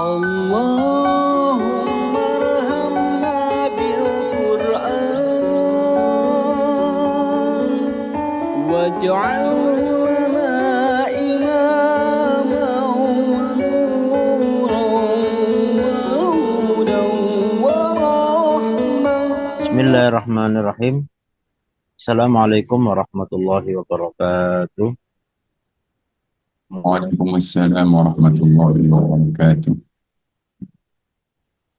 اللهم ارحمنا بالقرآن واجعله لنا إماما ونورا وهدى ورحمة. Bismillahirrahmanirrahim. Assalamualaikum warahmatullahi wabarakatuh. Waalaikumsalam warahmatullahi wabarakatuh.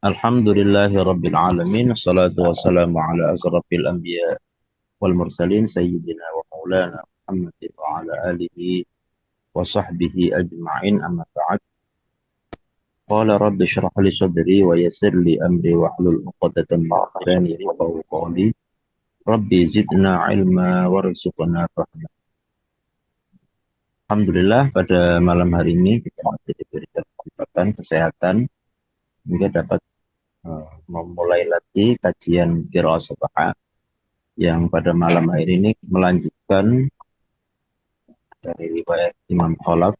Alhamdulillahi rabbil alamin. Assalatu wassalamu ala asrafil anbiya wal mursalin sayyidina wa maulana Muhammadin wa ala alihi wa sahbihi ajma'in, amma ba'd. Qala rabbi shrah li sadri wa yassir li amri wa hlul 'uqdatam min lisani yafqahu qawli. Rabbi zidna ilma warzuqna fahma. Alhamdulillah, pada malam hari ini kita masih diberikan kesempatan kesehatan hingga dapat memulai lagi kajian Qiraah Sabah yang pada malam hari ini melanjutkan dari riwayat Imam Khalaf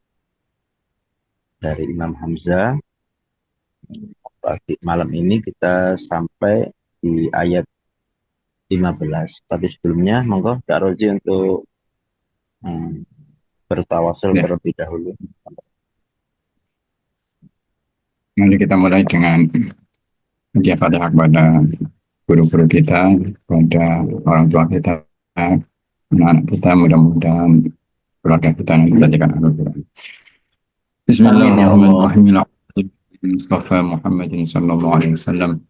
dari Imam Hamzah. Pagi malam ini kita sampai di ayat 15. Tapi sebelumnya monggo Kak Rozi untuk bertawasul Ya. terlebih dahulu. Nanti kita mulai dengan hadiah Fatihah kepada guru-guru kita, kepada orang tua kita, anak-anak kita, mudah-mudahan keluarga kita nanti dijadikan Al-Quran. Bismillahirrahmanirrahim. Mustafa Muhammadin sallallahu alaihi wasallam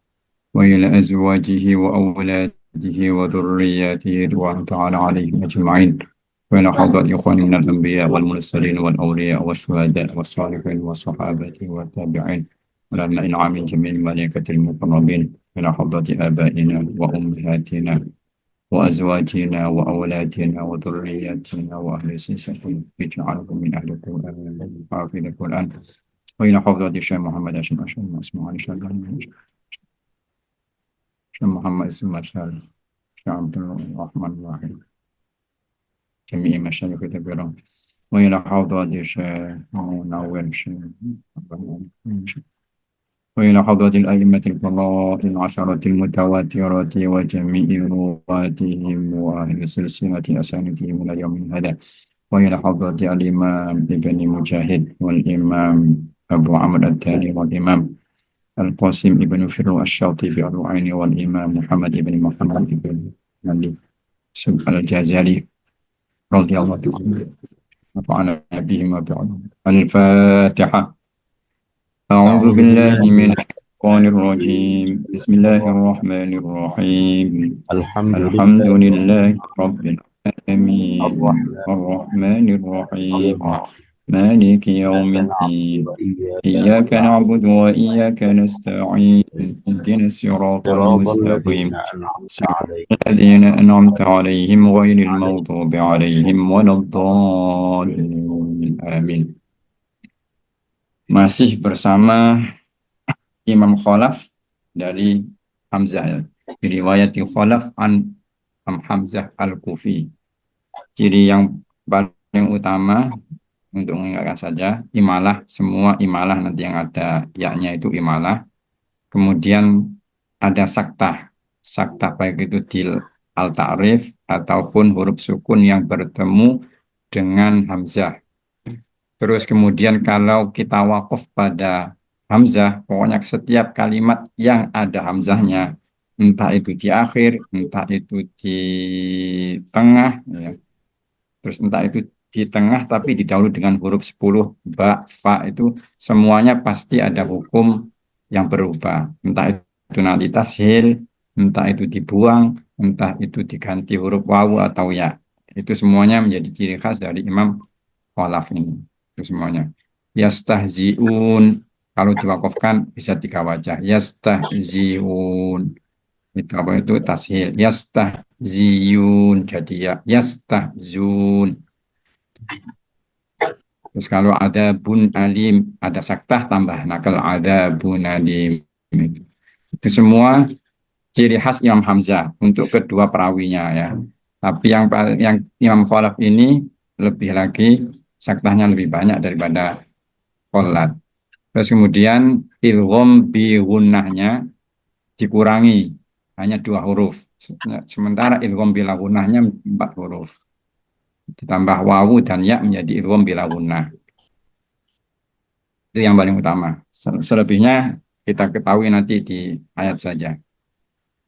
wa ila azwajihi wa awladihi wa dhurriyyatihi ridwan ta'ala alaihim ajma'in. وإلى حضرة إخواني من الأنبياء والمرسلين والأولياء والشهداء والصالحين والصحابة والتابعين ولنا إنعام جميع الملائكة المقربين إلى حضرة آبائنا وأمهاتنا وأزواجنا وأولادنا وذرياتنا وأهل سيسكن اجعلهم من أهل القرآن حافظ القرآن وإلى حضرة الشيخ محمد هاشم أشهر أسماء الشيخ محمد اسم الشيخ عبد الرحمن الرحيم جميع مشايخ كبيرة وإلى حضرة الشيخ منور الشيخ وإلى حضرة الأئمة القضاء العشرة المتواترة وجميع رواتهم وأهل سلسلة أسانيدهم إلى يوم هذا وإلى حضرة الإمام ابن مجاهد والإمام أبو عمرو الثاني والإمام القاسم ابن فرو الشاطبي الرعيني والإمام محمد ابن محمد ابن علي الجازري رضي الله عنه ونفعنا بهم وبعلومهم. الفاتحة. أعوذ بالله من الشيطان الرجيم. بسم الله الرحمن الرحيم. الحمد لله رب العالمين الرحمن الرحيم مالك يوم الدين إياك نعبد وإياك نستعين اهدنا الصراط المستقيم صراط الذين أنعمت عليهم غير المغضوب عليهم ولا الضالين آمين. Masih bersama Imam Khalaf dari Hamzah, riwayat Khalaf an Hamzah Al-Kufi. Ciri yang paling utama untuk mengingatkan saja, imalah, semua imalah nanti yang ada yaknya itu imalah. Kemudian ada saktah baik itu di al-ta'rif ataupun huruf sukun yang bertemu dengan Hamzah. Terus kemudian kalau kita wakaf pada Hamzah, pokoknya setiap kalimat yang ada Hamzahnya, entah itu di akhir, entah itu di tengah, ya. Terus entah itu di tengah tapi didahului dengan huruf 10, ba, fa, itu semuanya pasti ada hukum yang berubah. Entah itu nanti tashil, entah itu dibuang, entah itu diganti huruf wawu atau ya. Itu semuanya menjadi ciri khas dari Imam Khalaf ini. Itu semuanya. Yastahzi'un, kalau diwakafkan bisa 3 wajah. Yastahzi'un, itu apa itu tashil. Yastahziyun, jadi ya yastahzun. Terus kalau ada bun alim, ada saktah tambah nakal, ada bun alim. Itu semua ciri khas Imam Hamzah untuk kedua perawinya ya. Tapi yang Imam Khalaf ini lebih lagi saktahnya lebih banyak daripada Khalaf. Terus kemudian idgham bi gunnahnya dikurangi hanya 2 huruf. Sementara idgham bila gunnahnya 4 huruf. Ditambah wawu dan ya menjadi idgham bila gunnah. Itu yang paling utama. Selebihnya kita ketahui nanti di ayat saja.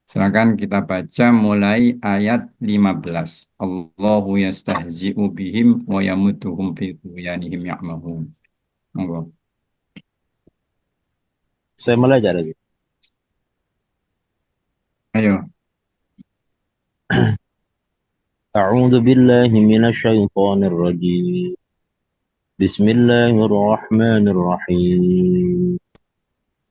Silakan kita baca mulai ayat 15. Allahu yastahzi'u bihim wa yamudduhum fi tughyanihim ya'mahun. Monggo. Saya mulai lagi. Ayo. أعوذ بالله من الشيطان الرجيم بسم الله الرحمن الرحيم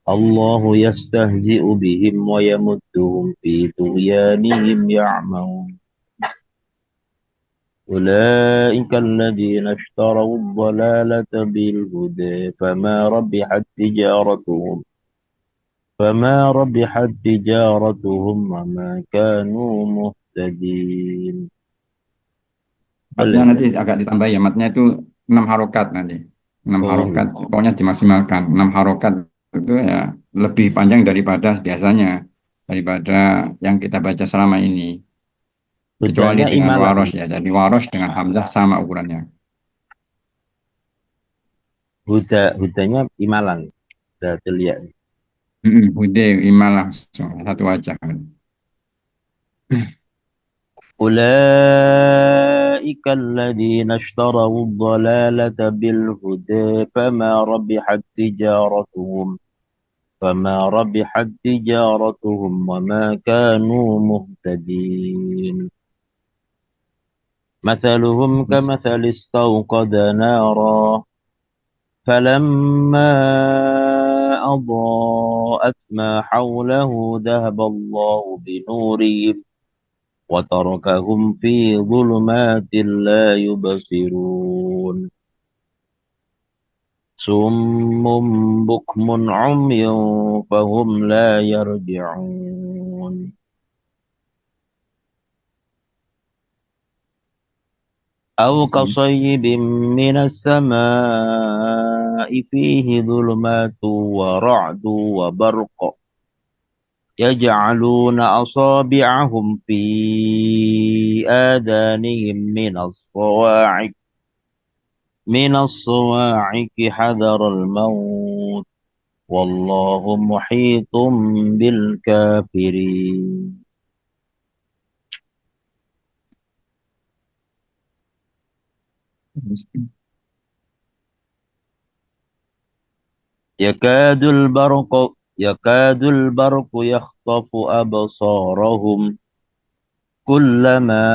الله يستهزئ بهم ويمدهم في طغيانهم يعمهون أولئك الذين اشتروا الضلالة بالهدى فما ربحت تجارتهم وما كانوا مهتدين. Matnya nanti agak ditambah ya. Matnya itu 6 harokat nanti. 6 harokat, pokoknya dimaksimalkan. 6 harokat itu ya lebih panjang daripada biasanya. Daripada yang kita baca selama ini. Kecuali Hudanya dengan imalan. waros ya. Jadi waros dengan hamzah sama ukurannya. Hudanya imalan. Sudah terlihat. Hude imal langsung. Satu wajah. أولئك الذين اشتروا الضلالة بالهدى فما ربحت تجارتهم وما كانوا مهتدين. مثلهم كمثل استوقد نارا فلما أضاءت ما حوله ذهب الله بنورهم وتركهم في ظلمات لا يبصرون صم بكم عمي فهم لا يرجعون. أو كصيب من السماء فيه ظلمات ورعد وبرق يجعلون أصابعهم في آذانهم من الصواعق حذر الموت والله محيط بالكافرين. يكاد البرق يخطف أبصارهم كلما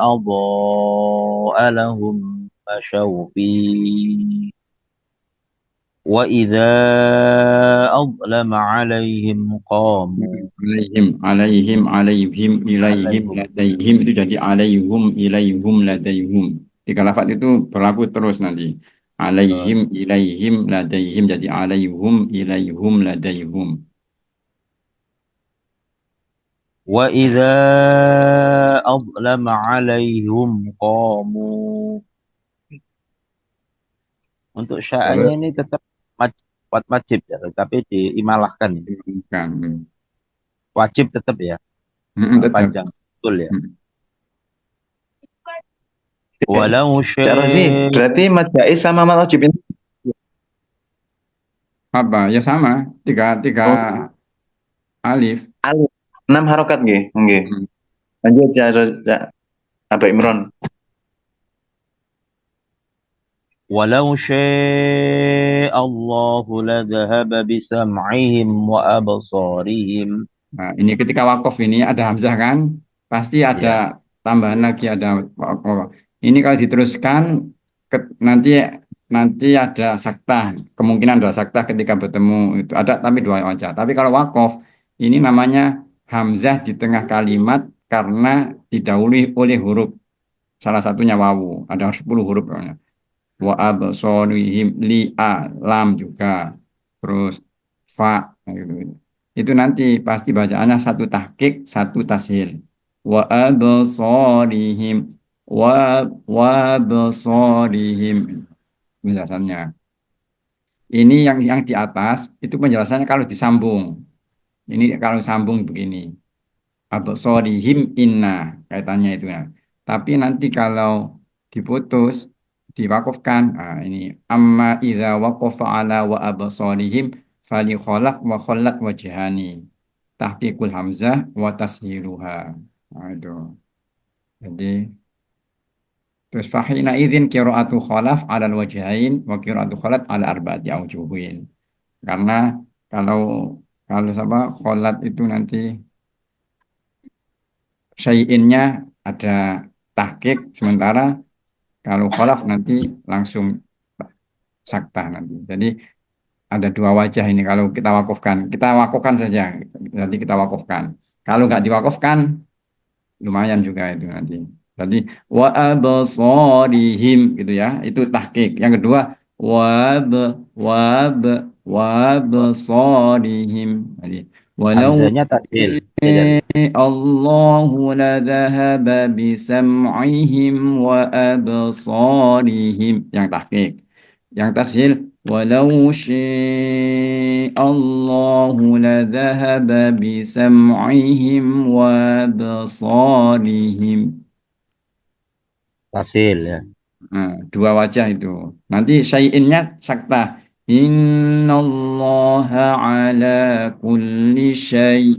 أضاء لهم مشوا فيه وإذا أظلم عليهم قاموا. Alaihim, ladaihim itu jadi ilaihum, ladaihum. 3 lafaz itu berlaku terus nanti. Ilaihim, ladaihim jadi ilaihum, ladaihum. وإذا أظلم عليهم قاموا. Untuk sya'anya ini tetap wajib ya, tetapi diimalahkan. Wajib tetap ya. Tetap. Panjang betul ya. Walau syai'. Berarti mad jaiz sama mad wajib ini apa? Ya sama, tiga alif. 6 harokat nggih. Nggih. Lanjut ya Aba Imron. Walau syai' Allahu ladhahaba bisam'ihim wa absarihim. Nah, ini ketika wakaf ini ada hamzah kan? Pasti ada tambahan lagi ada wakaf. Ini kalau diteruskan nanti ada saktah, kemungkinan ada saktah ketika bertemu itu ada tapi 2 wajah. Tapi kalau wakaf ini namanya hamzah di tengah kalimat karena didahului oleh huruf salah satunya wawu. Ada 10 huruf namanya. Wa absarihim lam juga. Terus fa gitu. Itu nanti pasti bacaannya 1 tahqiq, 1 tashil. Wa absarihim wa absarihim. Penjelasannya. Ini yang di atas itu penjelasannya kalau disambung. Ini kalau sambung begini. Absorihim inna kaitannya itu ya. Tapi nanti kalau diputus diwakafkan, ini amma idza waqafa ala wa absorihim fali kholaf wa kholat wajhani tahqiqul hamzah wa tashiluha. Nah, itu. Jadi terus fahina idzin qiraatu kholaf ala wajhain wa qiraatu kholat ala arba'ati aujuhin. Karena kalau kalau sama kholat itu nanti syai'innya ada tahqiq, sementara kalau kholaf nanti langsung saktah nanti. Jadi ada dua wajah ini kalau kita wakufkan saja, nanti kita wakufkan. Kalau nggak diwakufkan lumayan juga itu nanti. Jadi wa absarihim gitu ya, itu tahqiq. Yang kedua wab wab wabsarihim. Jadi walau Hamzanya tasil. Ya, jadi. الله لذهب بسمعهم وأبصارهم yang tahqiq. Yang tashil walau الله لذهب بسمعهم وأبصارهم. Tasil ya. Nah, dua wajah itu. Nanti syai'innya sakta. Innallaha ala kulli syai'in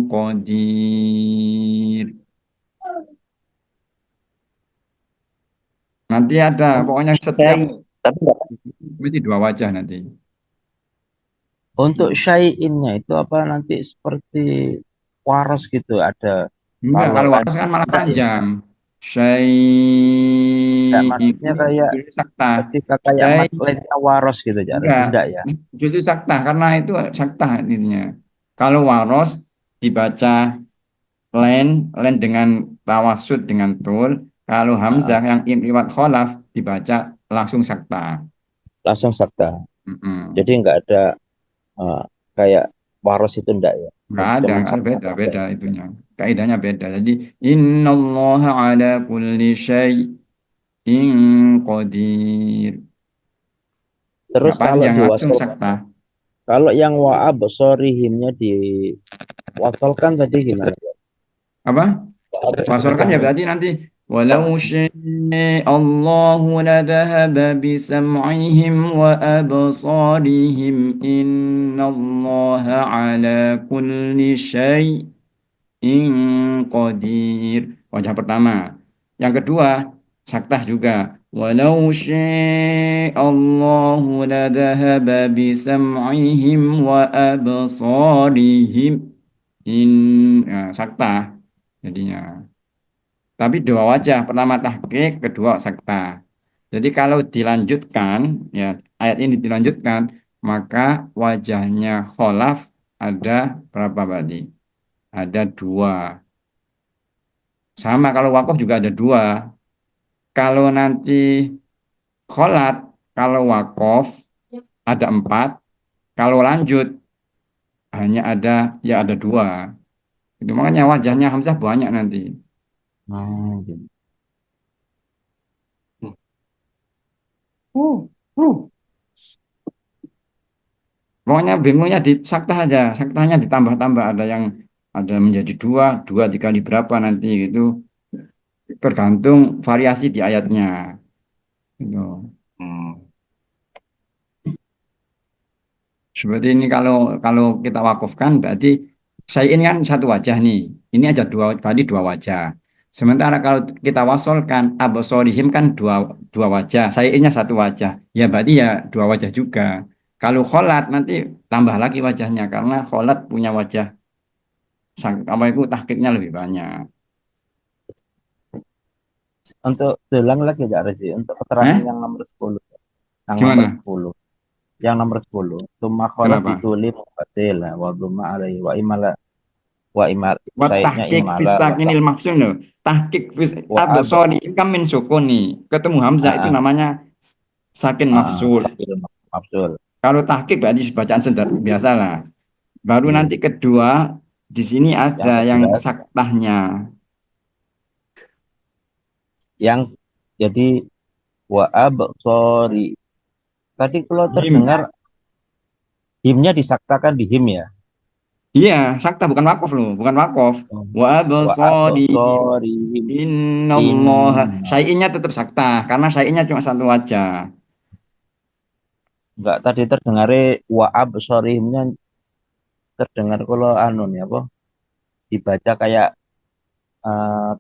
qadir. Nanti ada, pokoknya setiap Tapi nggak mesti dua wajah nanti. Untuk syai'innya itu apa nanti seperti waros gitu ada. Enggak, Kalau kalau ada waras kan malah enggak ya? panjang. Enggak, Syai'in maksudnya kayak itu sakta. ketika kayak Syai' matlainnya waros gitu, Jar. enggak, Enggak ya? justru sakta karena itu sakta intinya. Kalau waros dibaca len dengan tawasud dengan tul. Kalau Heeh, hamzah yang riwayat kholaf dibaca langsung sakta. langsung sakta. Mm-mm. Jadi enggak ada eh, kayak waros itu enggak ya? Cuman Nggak ada sakta aja. beda itunya. Kaidahnya beda. Jadi innallaha ala kulli syai'in qadir. Terus Nggak kalau panjang langsung diwasal, sakta. kalau yang wa'ab sorihimnya diwasalkan tadi gimana? Apa? Wasolkan ya berarti nanti walau Allahu ladhahaba bisam'ihim wa absarihim innallaha ala kulli syai'in qadir. Wajah pertama. Yang kedua, saktah juga. Walau Allahu ladhahaba bisam'ihim wa absarihim in saktah jadinya. Tapi dua wajah, pertama tahqiq, kedua sakta. Jadi kalau dilanjutkan, ya ayat ini dilanjutkan, maka wajahnya kholaf ada berapa berarti? Ada dua. Sama kalau wakaf juga ada dua. Kalau nanti kholat, kalau wakaf ada empat, kalau lanjut hanya ada ya ada dua. Itu makanya wajahnya Hamzah banyak nanti. Oh, gitu. Pokoknya bingungnya di saktah aja, saktahnya ditambah-tambah ada menjadi dua, dua dikali berapa nanti gitu, tergantung variasi di ayatnya. Gitu. Hmm. Seperti ini kalau kalau kita wakufkan berarti saya ini kan satu wajah nih, ini aja dua berarti dua wajah. Sementara kalau kita wasolkan abasorihim kan dua dua wajah, saya ini satu wajah, ya berarti ya dua wajah juga. Kalau kholat nanti tambah lagi wajahnya karena kholat punya wajah apa itu tahqiqnya lebih banyak. Untuk ulang lagi Kak Rezi, untuk keterangan Eh? yang nomor 10. Yang nomor Gimana? 10. Yang nomor 10. Summa kholaf Berapa? itu lim fatila wa dhumma alaihi wa imala wa imal Wa saidnya tahqiq fis imala wa sakinil mafsul loh. Tahqiq fis wa ab sorry ini kan min sukuni. Ketemu hamzah itu a namanya sakin mafsul. mafsul. Kalau tahqiq berarti bacaan biasa lah. Baru Iya. nanti kedua di sini Yang ada yang kedua saktahnya. yang jadi wa ab sorry tadi kalau Him. terdengar himnya disaktakan di him ya. Iya, sakta bukan wakof loh, bukan wakof. Wa Wa absarihim. absarihim Innallaha. inna. Syai'innya tetap sakta karena syai'innya cuma satu aja. Enggak, tadi terdengarnya wa absarihimnya terdengar kalau anu nih apa dibaca kayak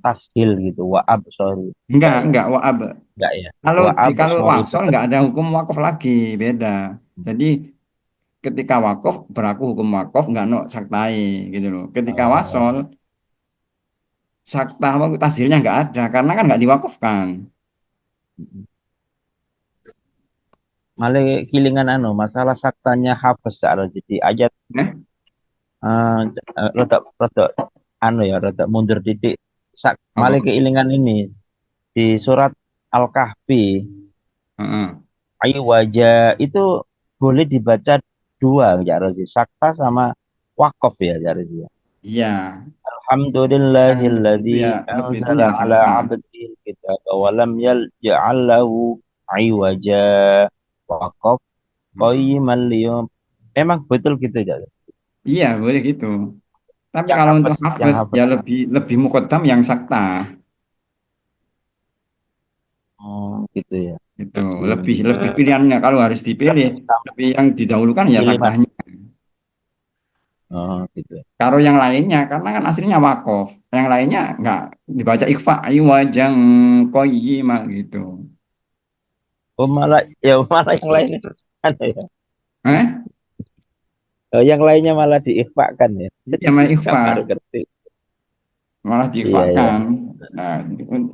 tashil gitu. Wa absari. Enggak wa ab. Enggak ya. Kalau Wa kalau absari wasol tetap. enggak ada hukum wakof lagi, beda. Jadi ketika wakof berlaku hukum wakof enggak no saktai gitu loh. Ketika wasol sakta waktu tasdilnya enggak ada karena kan enggak diwakofkan. Malah kilingan anu masalah saktanya hafaz jadi ayat Nah, eh rada rada anu ya rada mundur titik apa? malah keilingan ini di surat Al-Kahfi Heeh. ayu wajah itu boleh dibaca dua ya Rozi sakta sama wakaf ya Rozi ya. Iya, yang itu Alhamdulillahilladzi ya lebih itu anzala ya ala sakta. abdil kitaba wa lam yaj'al lahu iwaja waqaf Heeh. qayyiman liyum. Memang betul gitu ya. Iya, boleh gitu. Tapi Yang kalau untuk hafaz, yang hafes hafaz. ya lebih lebih mukodam yang sakta. Oh, gitu ya. Itu Lebih lebih lebih pilihannya kalau harus dipilih, lebih yang didahulukan ya pilih mana? saktahnya. Oh, gitu ya. Kalau yang lainnya karena kan aslinya wakof, yang lainnya nggak dibaca ikhfa ayu wajang qayyima gitu. Oh, malah ya malah yang lainnya ada ya. Eh? Oh, yang lainnya malah diikhfakan ya. Iya mah Saya ikhfa baru ngerti. malah Iya, iya. diikhfakan. Nah,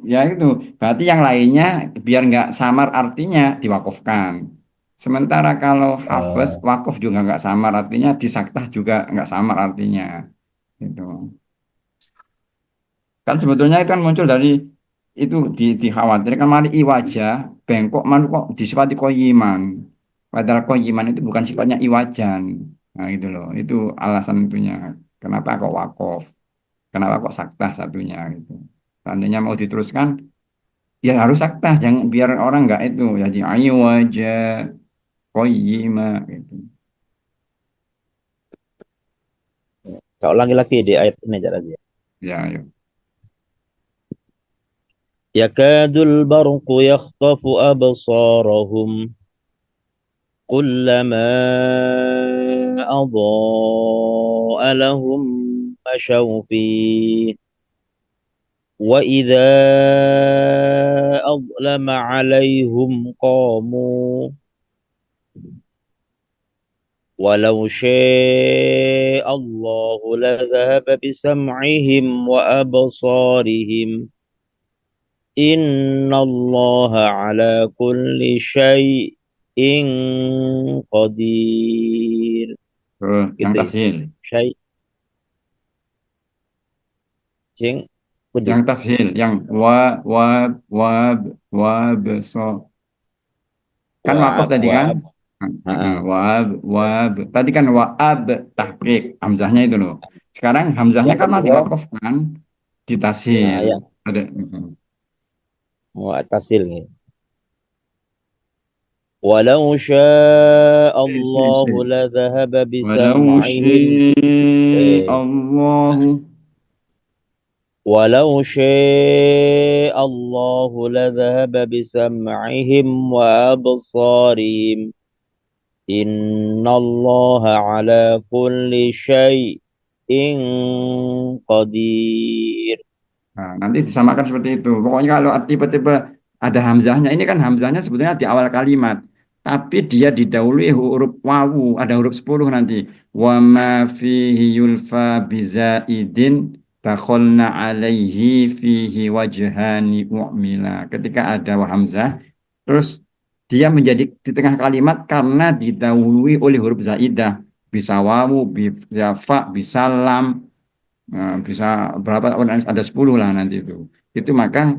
ya itu berarti yang lainnya biar nggak samar artinya diwakofkan. Sementara kalau hafes Oh, wakof juga nggak samar artinya, disaktah juga nggak samar artinya. Gitu. Kan sebetulnya itu kan muncul dari itu dikhawatirkan mari iwaja bengkok man kok disifati koyiman. Padahal koyiman itu bukan sifatnya iwajan. Nah itu loh, itu alasan itunya. Kenapa kok wakof? Kenapa kok saktah satunya gitu. Seandainya mau diteruskan, ya harus saktah, jangan biar orang nggak itu jadi iwaja koyima gitu. saya ulangi lagi di ayat ini aja lagi. Ya, ya. Yakadul barqu yakhtafu absarahum kullama أضاء لهم مشوا فيه وإذا أظلم عليهم قاموا ولو شاء الله لذهب بسمعهم وأبصارهم إن الله على كل شيء قدير. Yang Gitu ya. tashil. Syai' sing Yang kudu tashil, yang wab, wab, so. Kan wakaf wab tadi kan? wab. Heeh, Heeh. wab. Tadi kan waab, tahqiq, hamzahnya itu loh. Sekarang hamzahnya Yang karena kedua, diwakafkan, ditasil. yang Ada, mu'tasil nih. Walau syaa Allah si. la dhahaba Walau bisam'ihim Allahu. walau syaa Allah la dhahaba bisam'ihim wa absarihim innallaha ala kulli syai'in qadir. Nah, nanti disamakan seperti itu. Pokoknya kalau tiba-tiba ada hamzahnya, ini kan hamzahnya sebetulnya di awal kalimat. Tapi dia didahului huruf wawu, ada huruf 10 nanti. Wa ma fihi yulfa bizaidin dakhalna alaihi fihi wajhani u'mila. Ketika ada hamzah, terus dia menjadi di tengah kalimat karena didahului oleh huruf zaidah. Bisa wawu, bisa fa, bisa lam, nah, bisa berapa ada 10 lah nanti itu. Itu maka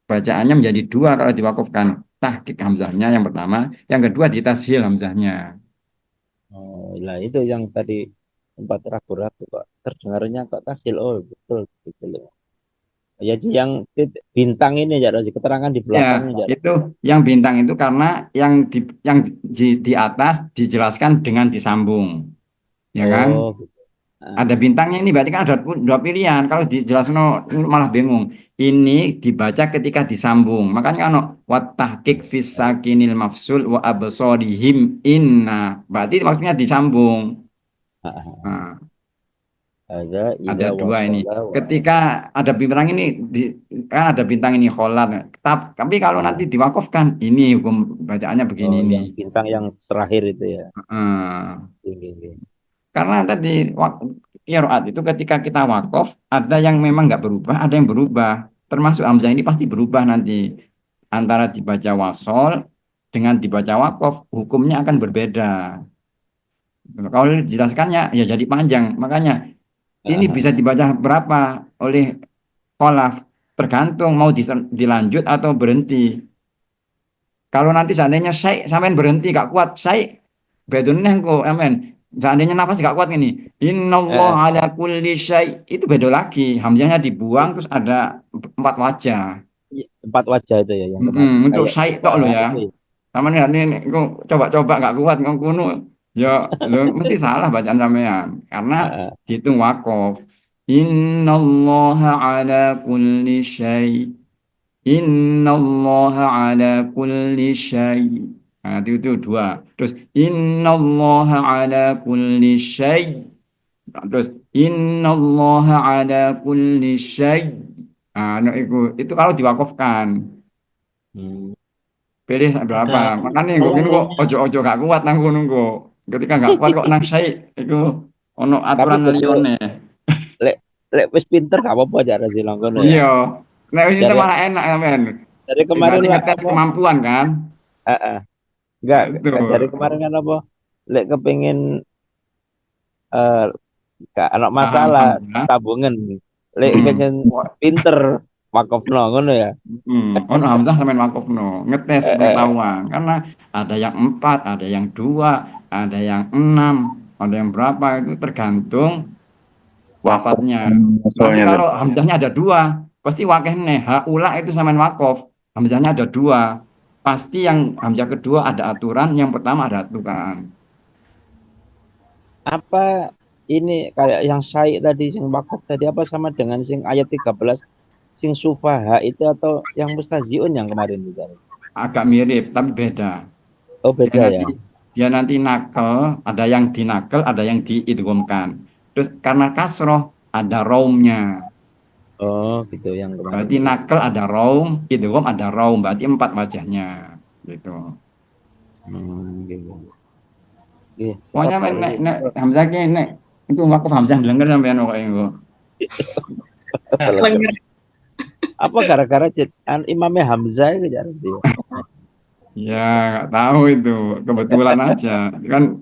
bacaannya menjadi dua kalau diwakafkan. Tahqiq hamzahnya yang pertama, yang kedua ditashil hamzahnya. Oh, lah itu yang tadi sempat ragu-ragu kok. Terdengarnya kok tasil. Oh, betul gitu loh. Jadi yang bintang ini ya Rozi, keterangan di Ya, belakangnya ya. itu yang bintang itu karena yang di atas dijelaskan dengan disambung, ya kan? Oh, gitu. Ah, Ada bintangnya ini berarti kan ada dua pilihan. Kalau dijelaskan malah bingung. Ini dibaca ketika disambung. Makanya kan wa tahqiq fis sakinil mafsul wa absarihim inna. Berarti maksudnya disambung. ah, ah. Nah, Ada ada ida dua ini. wasola wa. Ketika ada bintang ini kan ada bintang ini kholat. Tapi kalau nanti Ah, diwakafkan ini hukum bacaannya begini oh, ini. yang bintang yang terakhir itu ya. Heeh. Oke. Karena tadi qiraat itu ketika kita wakaf ada yang memang nggak berubah, ada yang berubah. Termasuk hamzah ini pasti berubah nanti antara dibaca wasol dengan dibaca wakaf hukumnya akan berbeda. Kalau dijelaskannya ya jadi panjang. Makanya Ah, ini ah, bisa dibaca berapa oleh kholaf tergantung mau dilanjut atau berhenti. Kalau nanti seandainya saya sampean berhenti gak kuat, saya bedonnya kok, amen. Seandainya nafas gak kuat ini, Innallah ah. ala kulli syai itu beda lagi. Hamzahnya dibuang terus ada empat wajah. Iya, empat wajah itu ya yang kemarin. Untuk Kayak syai tok lo suara ya. itu ya. Sama nih ini kok coba-coba gak kuat kok kuno. Ya lo mesti salah bacaan sampean karena Ah, ah. dihitung wakaf. Innallaha ala kulli syai. Innallaha ala kulli syai. Nah, itu dua. Terus innallaha ala kulli syai. Nah, terus innallaha ala kulli syai. Nah, no, itu kalau diwakafkan. Hmm. Pilih berapa? Ada Makanya kok saya gini kok nanya, ojo-ojo gak kuat nang kono kok. Ketika gak kuat kok nang syai. Itu ono tapi aturan betul liyane. lek lek wis pinter gak apa-apa aja Rozi Longkono ya. Iya. Nah, itu Dari malah enak ya, men. dari kemarin Berarti lah ngetes apa? kemampuan kan? Ah, ah. Enggak, Nah, itu. dari kemarin kan apa? Lek kepengin eh gak anak Paham masalah Hamzah. tabungan. Lek Hmm. pengen pinter wakofno ngono ya. Ono Hamzah sampean wakofno, ngetes Eh, eh, pengetahuan karena ada yang empat, ada yang dua, ada yang enam, ada yang berapa itu tergantung Wakaf lafadznya. Nanti soalnya kalau tadi. Hamzahnya ada dua, pasti wakehne haula itu sampean wakof. Hamzahnya ada dua, pasti yang Hamzah kedua ada aturan, yang pertama ada aturan. apa ini kayak yang Syai tadi sing wakaf tadi apa sama dengan sing ayat 13 sing sufaha itu atau yang mustaziun yang kemarin itu? Agak mirip tapi beda. Oh, Dia beda nanti ya. dia nanti nakal, ada yang dinakel, ada yang diidghamkan. Terus karena kasroh ada raumnya. Oh, gitu yang kemarin Berarti itu. nakel ada raum, idgham ada raum, berarti empat wajahnya. Gitu. Gitu. Iya, Pokoknya apa nek Rozi? nek Hamzah ki nek itu wakaf Hamzah denger sampean kok engko. Apa gara-gara imamnya Hamzah itu ya Rozi? Ya, nggak tahu itu. Kebetulan aja. Kan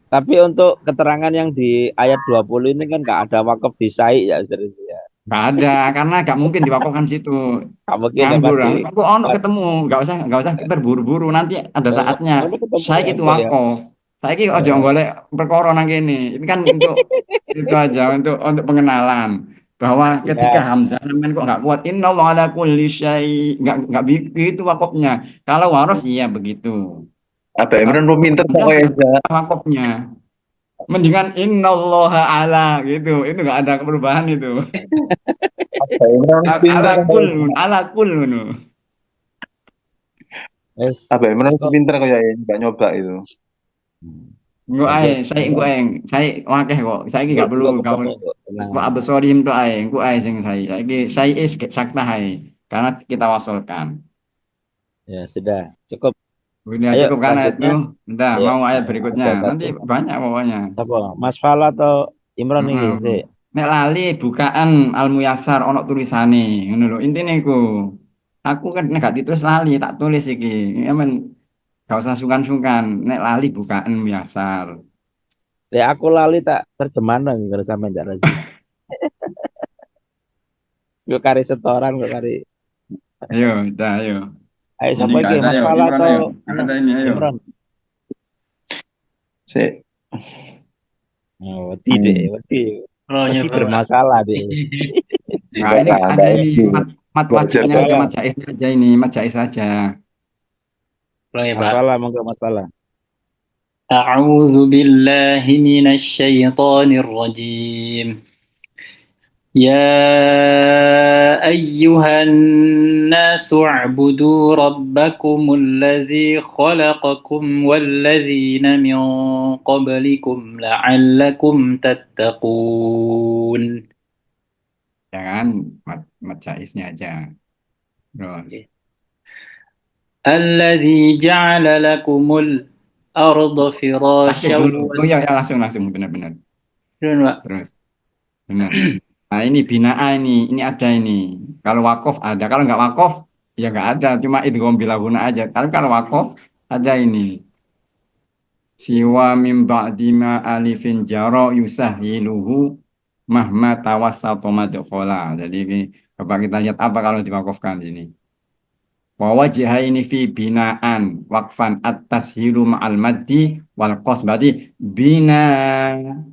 Tapi untuk keterangan yang di ayat 20 ini kan nggak ada wakaf di Syai ya Rozi ya. nggak ada karena nggak mungkin diwakafkan situ. Nggak mungkin ya Nganggur. pasti. Aku ono ketemu, nggak usah terburu-buru nanti ada Oh, saatnya. ngono ketemu Saya ya itu enggak ya? wakaf. Saya ki ojo Eh, golek perkara nang kene. Ini kan untuk itu aja untuk pengenalan bahwa ketika ya, Hamzah sampean kok nggak kuat innallaha ala kulli syai nggak begitu wakafnya. Kalau waros iya begitu. Abah Kalau Imran pinter Hamzah pokoknya nggak ya. ada wakafnya. Mendingan innallaha ala gitu. Itu nggak ada perubahan itu. Abah Imran Ala pinter kul, kok. ala kul ngono. wes Abah Imran cukup. pinter kok ya, nggak nyoba itu. Engko ae, Lanjut. saya engko ae, saya wakeh kok. Saya iki Engko gak perlu engko gak ketemu perlu kok. Tenang Pak aja. Abesori itu ae, engko ae sing saya. Saya is sakta ae. Karena kita wasolkan. Ya sudah, cukup. Ini Ayo cukup kan itu. selanjutnya. Entah Ayo, mau ayat berikutnya. ada Nanti satu. banyak pokoknya. Siapa? Mas Fala atau Imron ini Heeh. sih? Nek lali bukaan Al Muyassar ono tulisane ngono lho. Intine iku. Aku kan nek gak ditulis lali tak tulis iki. Ya men gak usah sungkan-sungkan. Nek lali bukaan Muyassar. Ya aku lali tak terjemahan kalau sampai ndak Razi. Gue kari setoran, gue kari. Ayo, dah ayo. Ayo Ini siapa nggak lagi? ada Mas ayo. Fala Imran atau ayo. anu? Ada ini ayo. Imron. Sik. Oh, wedi deh, Hmm. wedi. Kalau Pasti nyoba, Pak. bermasalah deh. Nah, ini Enggak ada ini SD. mat Belajar wajibnya aja, Masalah, mat jaiznya aja ini, mat jaiz aja. Kalau ya, Pak. masalah, enggak masalah. أعوذ بالله من الشيطان الرجيم يا أيها الناس اعبدوا ربكم الذي خلقكم والذين من قبلكم لعلكم تتقون. Jangan mat jaiznya aja. Terus. الذي جعل لكم الأرض Takdir فراشا dulu. Oh ya, ya langsung benar-benar. Pak. Terus benar. Nah ini binaan ini ada ini. Kalau wakaf ada, kalau nggak wakaf ya nggak ada. Cuma idgham bila guna aja. Tapi kalau wakaf ada ini. Siwa mim ba'di ma alifin jaro yusahiluhu mahma tawassata madkhala. Jadi ini, coba kita lihat apa kalau diwakafkan ini. Wa wajhaini fi binaan waqfan at-tashilu ma'al maddi wal qas, berarti bina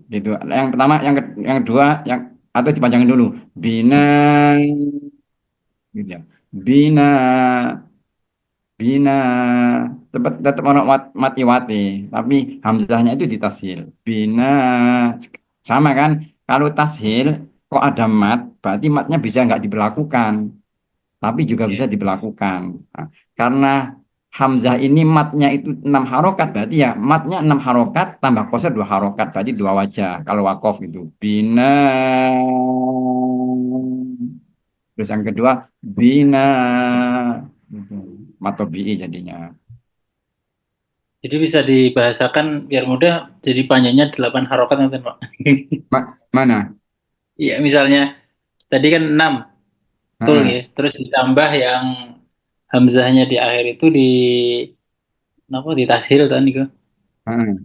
gitu. Yang pertama, yang kedua, yang atau dipanjangin dulu. Bina gitu ya. Bina bina tetap ono mati wati, tapi hamzahnya itu ditashil. Bina sama kan? Kalau tashil kok ada mat, berarti matnya bisa nggak diberlakukan, tapi juga bisa diberlakukan. Nah, karena hamzah ini matnya itu 6 harokat, berarti ya matnya 6 harokat tambah koser 2 harokat, berarti 2 wajah. Kalau wakof gitu, bina. Terus yang kedua, bina. Gitu. Matobi'i jadinya. Jadi bisa dibahasakan biar mudah, jadi panjangnya 8 harokat nanti, Pak. Mana? Iya, misalnya tadi kan 6, betul Heeh, ya. Terus ditambah yang hamzahnya di akhir itu kenapa ditashil tadi kok. heeh.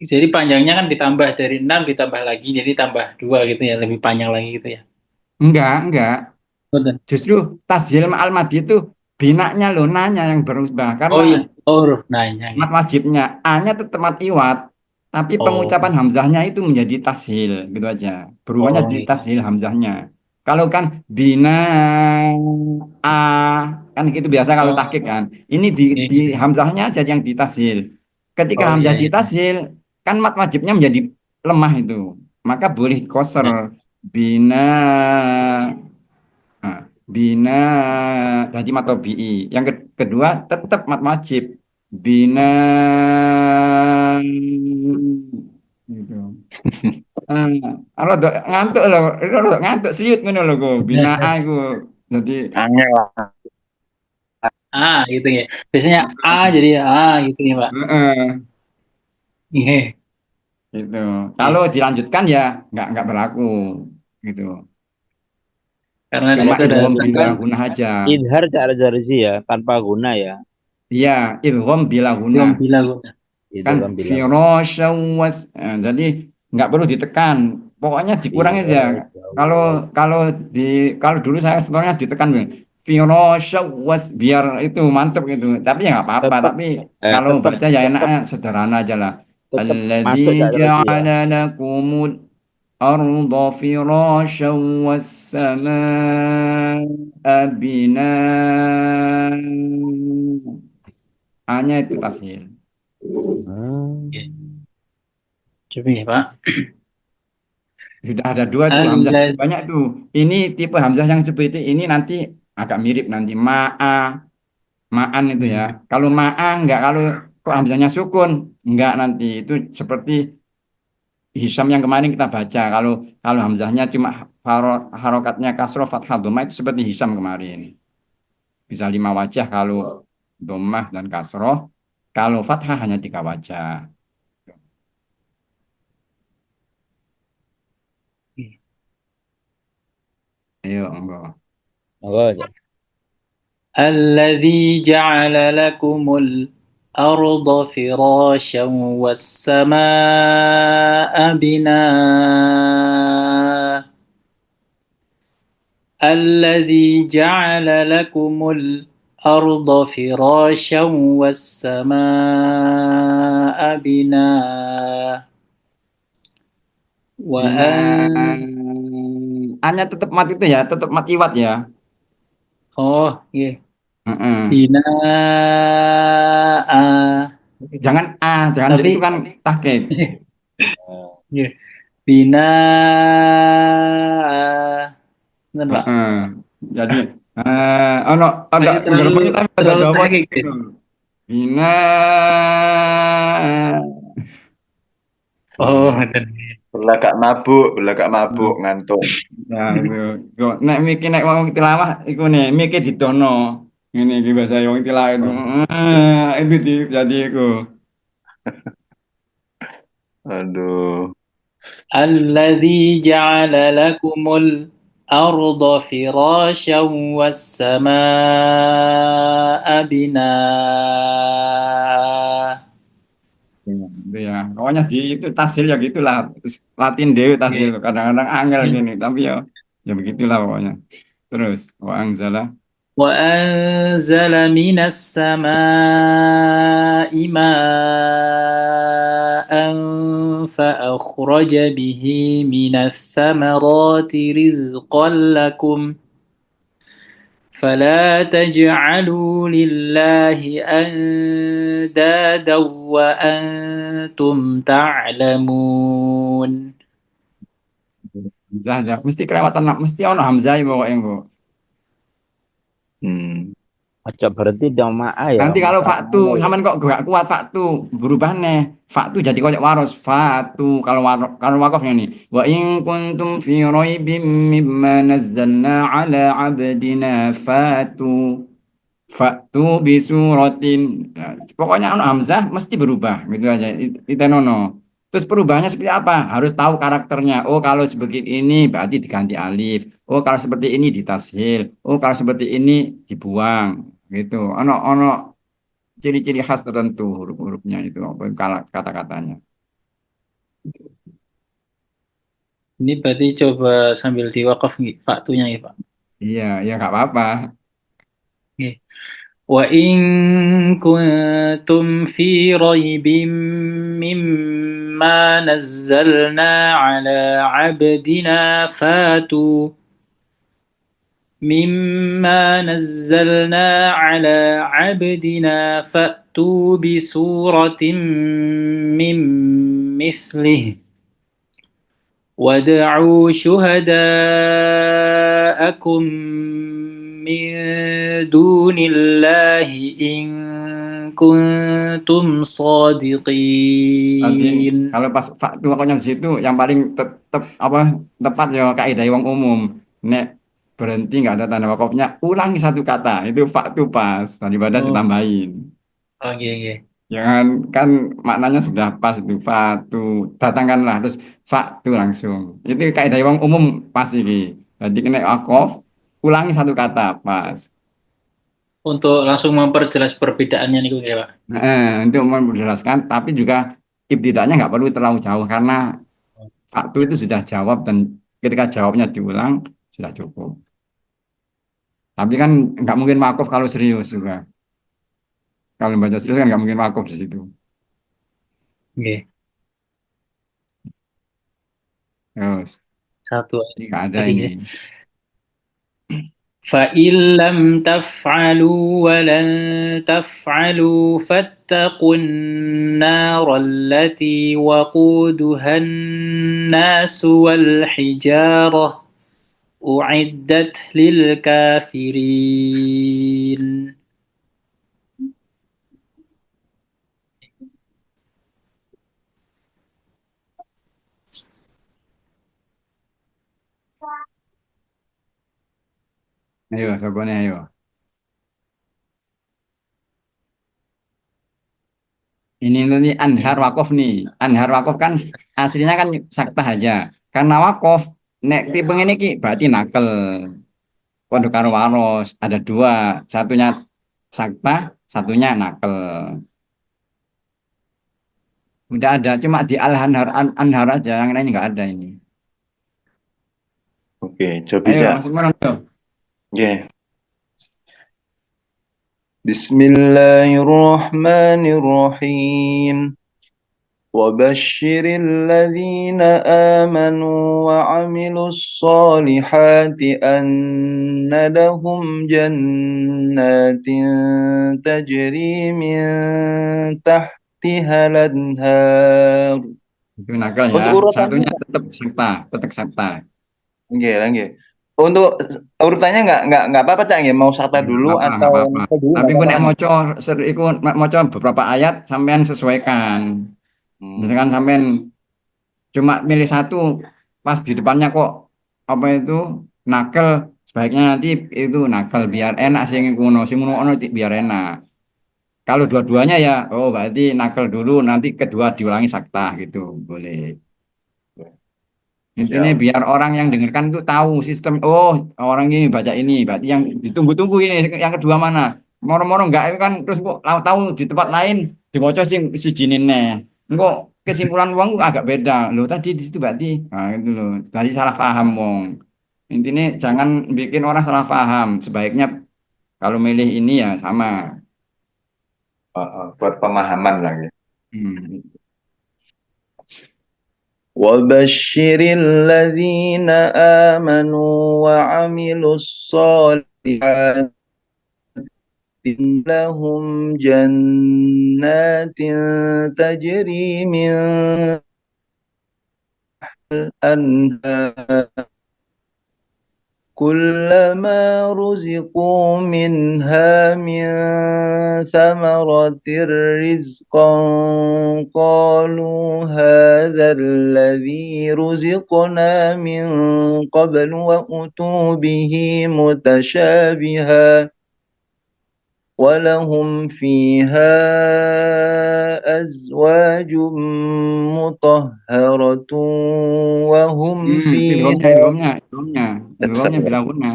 Jadi panjangnya kan ditambah dari 6 ditambah lagi jadi tambah 2 gitu ya, lebih panjang lagi gitu ya. Enggak. Betul. Justru tasyil ma'al madi itu binanya lo nanya yang berubah. Oh Karena iya, oh nanya mat gitu. wajibnya A-nya tetap mat iwat, tapi Oh, pengucapan hamzahnya itu menjadi tashil gitu aja. Berubahnya oh di gitu. tashil hamzahnya. Kalau kan bina A kan gitu biasa kalau Oh, tahqiq kan. Ini iya, di hamzahnya aja yang ditashil. Ketika oh iya, hamzah iya. ditashil kan mat wajibnya menjadi lemah itu. Maka boleh koser Nah, bina. Nah, bina jadi matobi'i. Yang kedua tetap mat wajib. Bina gitu. Eh, rada ngantuk loh, rada ngantuk serius ngono lho ku. Bina aku. Jadi Angel lah. gitu ya. Biasanya A jadi gitu ya, Pak. heeh, Iya. gitu. Iya. Kalau dilanjutkan ya nggak berlaku gitu. Karena di Cuma situ Kalau ada idgham bila dilanjutkan guna aja. idhar cara jarzi ya, tanpa guna ya. Iya, idgham bila guna. belum bilang guna. Itu Kan kan bilang. firasyaw jadi nggak perlu ditekan, pokoknya dikurangi aja. kalau Firasyawas. kalau di kalau dulu saya setelahnya ditekan firasyaw biar itu mantep gitu, tapi ya nggak apa-apa, Tetap tapi kalau tetap baca ya tetap enaknya sederhana aja lah. tetap Alladzi masuk cara jarzi ya. ja'ala lakumul arda firasyaw was samaa binaa, hanya itu tashil. Iya. Hmm. Coba ya, Pak. Sudah ada dua tuh Hamzah, Alladzi banyak tuh. Ini tipe Hamzah yang seperti ini nanti agak mirip nanti ma'an itu ya. Kalau ma'a enggak, kalau kok Hamzahnya sukun enggak, nanti itu seperti Hisam yang kemarin kita baca. Kalau kalau Hamzahnya cuma harokatnya kasroh fathah dhammah itu seperti Hisam kemarin. Bisa 5 wajah kalau dhammah dan kasroh. Kalau fathah hanya 3 wajah. Ayo, enggak. Oh, ya. الذي جعل لكم الأرض فراشا والسماء بناء الذي جعل لكم الأرض فراشا والسماء بناء Wa Bina an hanya tetap mat itu ya, tetap mat iwat ya. oh iya. Heeh. Bina Jangan jangan tapi itu kan tahqiq. iya. Bina bener Pak. Heeh. Jadi ono ada Masih terlalu gerbangnya tapi ada terlalu dawan tahqiq gitu. gitu. Bina Oh, betul. Belagak mabuk Hmm. ngantuk. Ya, kok nek mikir nek wong tilawah iku nih mikir didono. Ngene iki bahasa wong tilawah itu. Itu jadi iku. Aduh. الذي جعل لكم الأرض فراشا والسماء بناء. Ya, itu ya. Pokoknya itu tasil ya gitulah. Terus Latin dewe tasil. Oke. Kadang-kadang angel gini, tapi ya ya begitulah pokoknya. Terus wa angzala. وأنزل من السماء ماء فأخرج به من الثمرات رزقا لكم فلا تجعلوا لله أندادا وأنتم تعلمون. Hamzah ya. Mesti kelewatan mesti ono hamzah pokoknya kok. Hmm. Aja berhenti dong ma'a ya, Nanti kalau masa faktu, Allah ya. sampean kok gak kuat faktu, berubah nih. Faktu jadi koyak waros, faktu kalau wakafnya nih. Wa in kuntum fi raibim mimma nazzalna ala abdina fatu faktu bisuratin. Nah, pokoknya ono hamzah mesti berubah gitu aja. Itenono. Terus perubahannya seperti apa? Harus tahu karakternya. Oh, kalau seperti ini berarti diganti alif. Oh, kalau seperti ini ditashil. Oh, kalau seperti ini dibuang gitu. Ono ciri-ciri khas tertentu huruf-hurufnya itu apa kata-katanya. Ini berarti coba sambil diwakaf nih, faktunya ya Pak. Iya, ya nggak apa-apa. Oke. وإن كنتم في ريب مما نزلنا على عبدنا فأتوا بسورة من مثله وادعوا شهداءكم من دون الله إن كنتم Nanti صادقين. kalau pas faktu pokoknya di situ yang paling apa tepat ya kaidah wong umum. Nek berhenti nggak ada tanda wakofnya, ulangi satu kata itu faktu pas daripada Oh, ditambahin. oke, oke. Jangan kan maknanya sudah pas itu faktu datangkanlah terus faktu langsung. Itu kaidah wong umum pas ini. Jadi kena wakof ulangi satu kata pas. Untuk langsung memperjelas perbedaannya nih ya Pak. Untuk menjelaskan, tapi juga ibtidaknya nggak perlu terlalu jauh karena faktu itu sudah jawab dan ketika jawabnya diulang sudah cukup. Tapi kan nggak mungkin wakaf kalau serius juga. Kalau baca serius kan nggak mungkin wakaf di situ. Oke. Terus Satu ini nggak ada lagi ini. ya. فإن لم تفعلوا ولن تفعلوا فاتقوا النار التي وقودها الناس والحجارة أعدت للكافرين. Ayo, sokonya ayo. Ini nanti anhar wakaf nih. Anhar wakaf kan aslinya kan sakta aja. Karena wakaf nek tipe ini ki berarti nakel. Pondok karo waros ada dua, satunya sakta, satunya nakel. Udah ada, cuma di anhar aja, yang lain nggak ada ini. Oke, coba Ayo, bisa. masuk mana tuh? Oke. Bismillahirrahmanirrahim. وبشر الذين آمنوا وعملوا الصالحات أن لهم جنات تجري من تحتها الأنهار. Itu nakal Untuk ya. urutannya, Satunya tetap sakta. nggih, lah nggih. Untuk urutannya nggak apa-apa Cak nggih, mau sakta dulu Nggak atau apa-apa. nakal dulu Tapi nggak gue apa-apa nek kan? maca beberapa ayat sampean sesuaikan. Hmm. Misalkan sampean cuma milih satu, pas di depannya kok apa itu nakal, sebaiknya nanti itu nakal biar enak sing ngono ono biar enak. Kalau dua-duanya ya, oh berarti nakal dulu, nanti kedua diulangi sakta gitu, boleh. Intinya Siap. biar orang yang dengarkan itu tahu sistem. Oh, orang ini baca ini, berarti yang ditunggu-tunggu ini yang kedua mana? Moro-moro enggak itu kan terus kok tahu di tempat lain dibaca si jininnya. Kok kesimpulan uang agak beda. Loh tadi di situ berarti nah itu loh. Tadi salah paham wong. Intinya jangan bikin orang salah paham. Sebaiknya kalau milih ini ya sama. Buat pemahaman lah ya. Hmm. وبشر الذين آمنوا وعملوا الصالحات لهم جنات تجري من الأنهار كلما رزقوا منها من ثمرة رزقا قالوا هذا الذي رزقنا من قبل وأتوا به متشابها ولهم فيها أزواج مطهرة وهم Idghamnya, فيها idghamnya, idghamnya, idghamnya bila guna.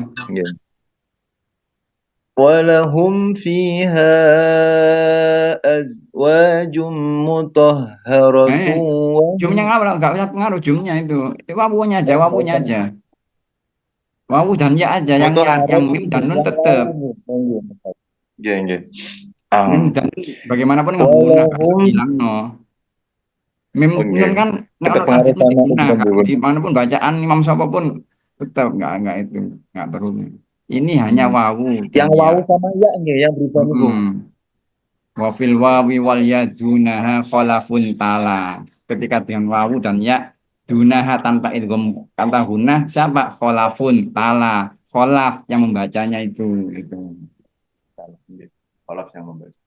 ولهم فيها أزواج مطهرة Jumnya وهم nggak usah pengaruh jumnya itu. Wawunya aja. Wawu dan ya aja, yang مطهرة mim dan nun tetap. Nggih, nggih. Mim dan nun bagaimanapun nggak guna, nggak bisa Walahum bilang no. Mim nggih. nun kan nek Ada ono pengaruh tasdid mesti sama guna, bukan di manapun bacaan imam sapa pun tetap nggak itu nggak perlu. Ini hanya wawu dan Yang ya. wawu sama ya nggih yang berubah niku. Wa fil wawi wal ya dunaha khalafun tala. Ketika dengan wawu dan ya dunaha tanpa idgham kata hunah siapa? Khalafun tala. Khalaf yang membacanya itu. Kolab yang membaca.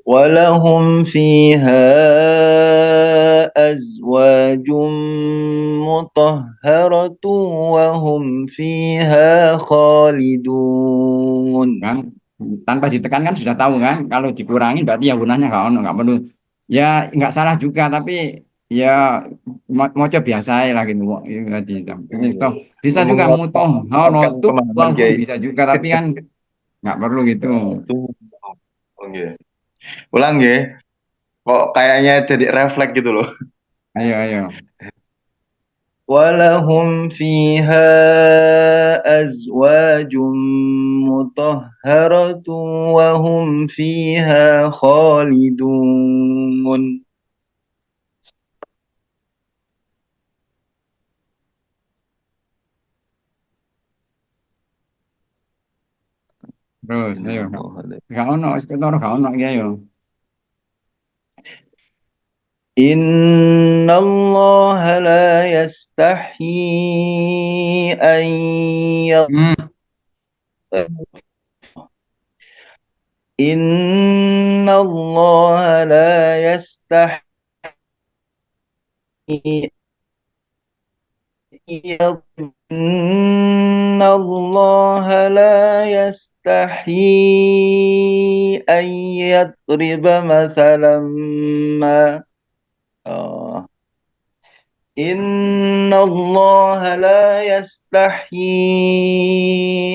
ولهم فيها أزواج مطهرة وهم فيها خالدون. Kan tanpa ditekankan sudah tahu kan kalau dikurangin berarti ya gunanya nggak perlu ya nggak salah juga tapi ya mau coba biasa aja lah gitu itu tadi toh bisa juga mutoh Menguatkan notuk pemahaman wahum Kiai. bisa juga tapi kan nggak perlu gitu. Itu oke. Ulang ya. Kok kayaknya jadi refleks gitu loh. Ayo. ولهم فيها أزواج مطهرة وهم فيها خالدون. Terus ayo gak ono sekitar gak ono ya yo. إن الله لا يستحيي أن إن الله لا يستحيي إن الله لا يستحيي أن يضرب مثلا ما إن الله لا يستحيي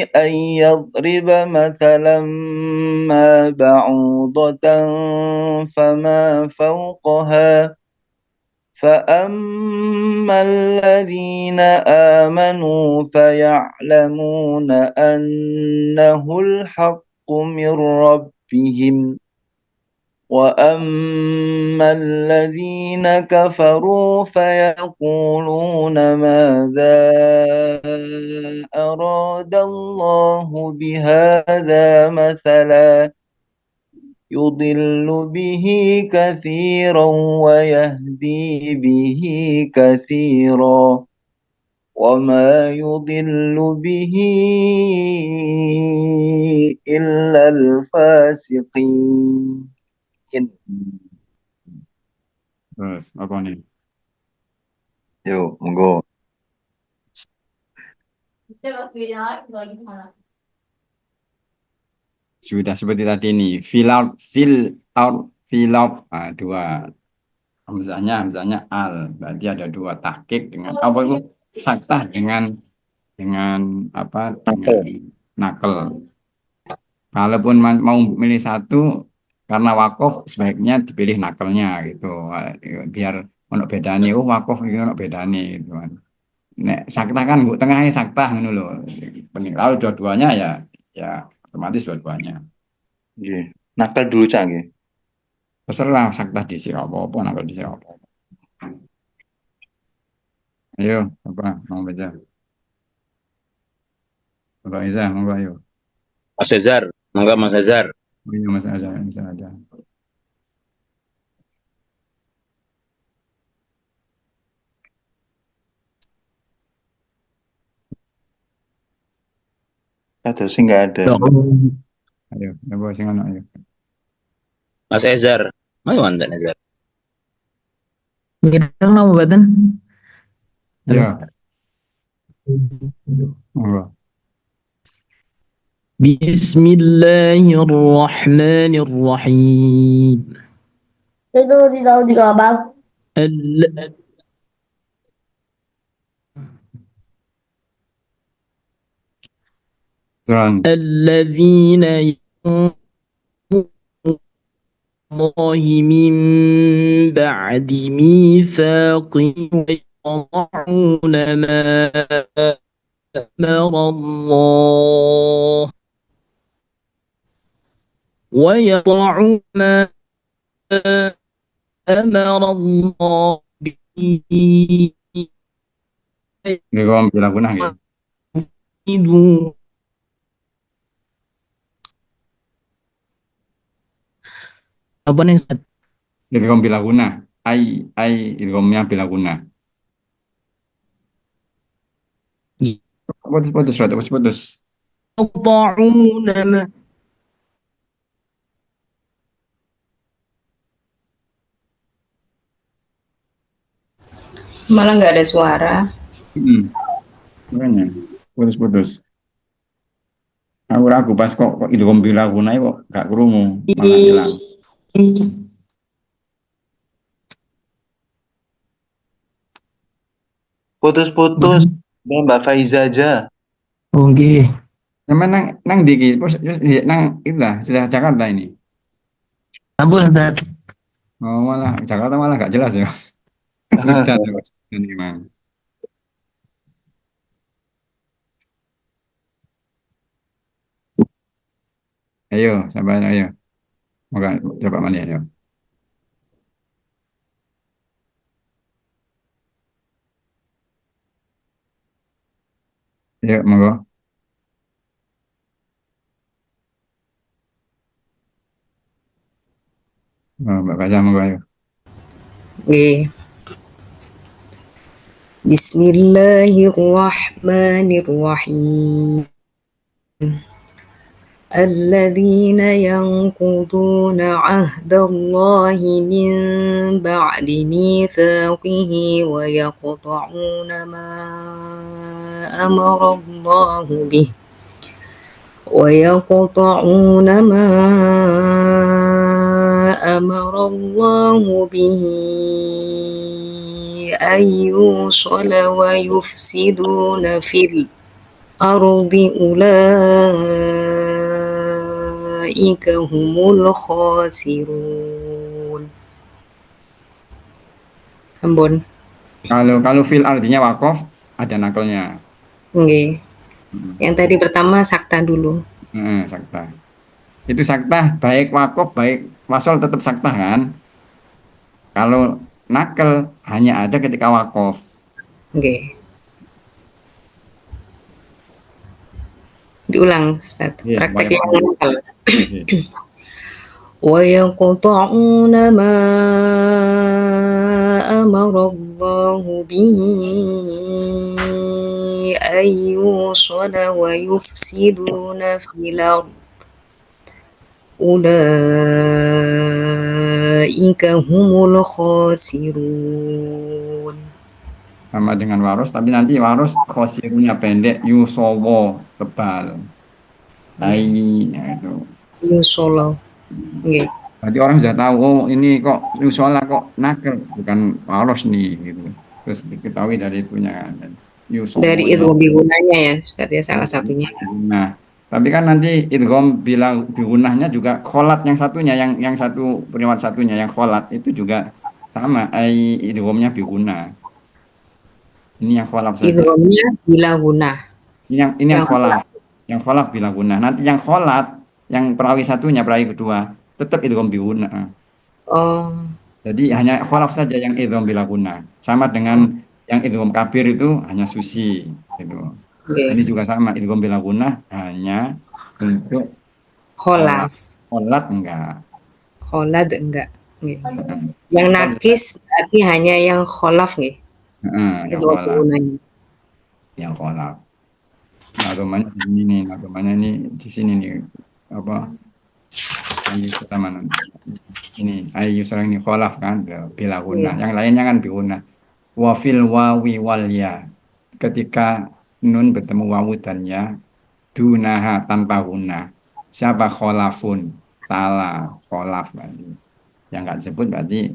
أن يضرب مثلا ما بعوضة فما فوقها فأما الذين آمنوا فيعلمون أنه الحق من ربهم وأما الذين كفروا فيقولون ماذا أراد الله بهذا مثلا يضل به كثيرا ويهدي به كثيرا وما يضل به إلا الفاسقين. Terus apa nih? Yuk, monggo. Sudah seperti tadi nih, fill out, dua hamzahnya al, berarti ada dua tahqiq dengan apa itu saktah dengan apa dengan nakel. Kalaupun mau milih satu karena wakaf sebaiknya dipilih nakelnya gitu, biar ono bedane, wakaf iki ono bedane gitu kan. Nek saktah kan nggo tengahnya saktah ngono lho. Kalau dua-duanya ya otomatis dua-duanya. Nggih. Nakal dulu Cak nggih. Terserah saktah dhisik apa-apa nakel dhisik apa. Ayo, apa mau baca? Bapak Iza, monggo ayo. Mas Azhar, monggo Mas Azhar. Oh iya, Mas ada. Atau sih nggak ada. Ayo, apa sing ono ayo. Mas Azhar, mana mantan Azhar? Mirang nama badan. Iya, monggo. Bismillahirrahmanirrahim. Itu ditaruh di kamar. Al- Terang. الذين ينقضون الله من بعد ميثاقه ويقطعون ما أمر الله ويقطعون ما أمر الله به Nggih kok bilang gunah nggih. يفسدون. Apa nih Ustaz? Idgham bila guna. Idghamnya bila guna. Putus, Rod, putus. يقطعون ما Malah nggak ada suara. Makanya putus. Aku ragu pas kok idgham bila guna kok gak krungu, malah hilang. Putus-putus. Mbak Faiza aja. Oke. Memang nang diki, nang itulah sudah Jakarta ini. Ampun Ustaz. Oh malah Jakarta malah gak jelas ya. Kita ini mang. Ayo, sampai ayo. Moga coba mana ya. Ayo, monggo. Oh, Mbak Faza, monggo ayo. Oke. Bismillahirrahmanirrahim. الذين ينقضون عهد الله من بعد ميثاقه ويقطعون ما أمر الله به أن يوصل ويفسدون في الأرض أولئك هم الخاسرون. Ampun. Kalau fil artinya wakaf ada nakalnya. Oke. Yang tadi pertama sakta dulu. Sakta. Itu sakta baik wakaf baik wasol tetap saktah kan? Kalau nakel hanya ada ketika wakof. Nggih. Diulang, Ustaz. Iya, Praktek wayang yang wakof. nakal. Iya. ويقطعون ما أمر الله به أن يوصل ويفسدون في الأرض أولئك هم الخاسرون. Sama dengan waros, tapi nanti waros khosirnya pendek, yusowo tebal. Ai, ya itu. Yusola. Nggih. Berarti orang sudah tahu, oh ini kok yusola kok nakel, bukan waros nih gitu. Terus diketahui dari itunya kan. Yusowo Dari ini. idgham bigunanya ya, Ustaz ya, salah satunya. Nah, tapi kan nanti idgham bilang bigunahnya juga kholat yang satunya, yang satu periwat satunya yang kholat itu juga sama, ai idghamnya bigunah. Ini yang kholaf saja. Idghamnya bila gunah. Ini yang kholaf. Yang kholaf bila gunah. Nanti yang kholat, yang perawi satunya, perawi kedua, tetap idgham bigunah. Oh, Jadi hanya kholaf saja yang idgham bila gunah. Sama dengan yang idgham kabir itu hanya susi gitu. Ini nggih. juga sama, idgham bila gunah hanya untuk Kholaf. kholat enggak. Kholad enggak. Nggih. Heeh. Yang nakis berarti hanya yang kholaf nggih. Yang Itu kholaf, gunanya. yang kholaf. Nadomanya di sini nih, nadomanya ini di sini nih apa? Ini pertama ini ayu sering ini kholaf kan bila guna. Yang lainnya kan biuna. Wafil wawi wal ya. Ketika nun bertemu wawu dan ya, dunaha tanpa guna. Siapa kholafun? Tala kholaf berarti. Yang nggak disebut berarti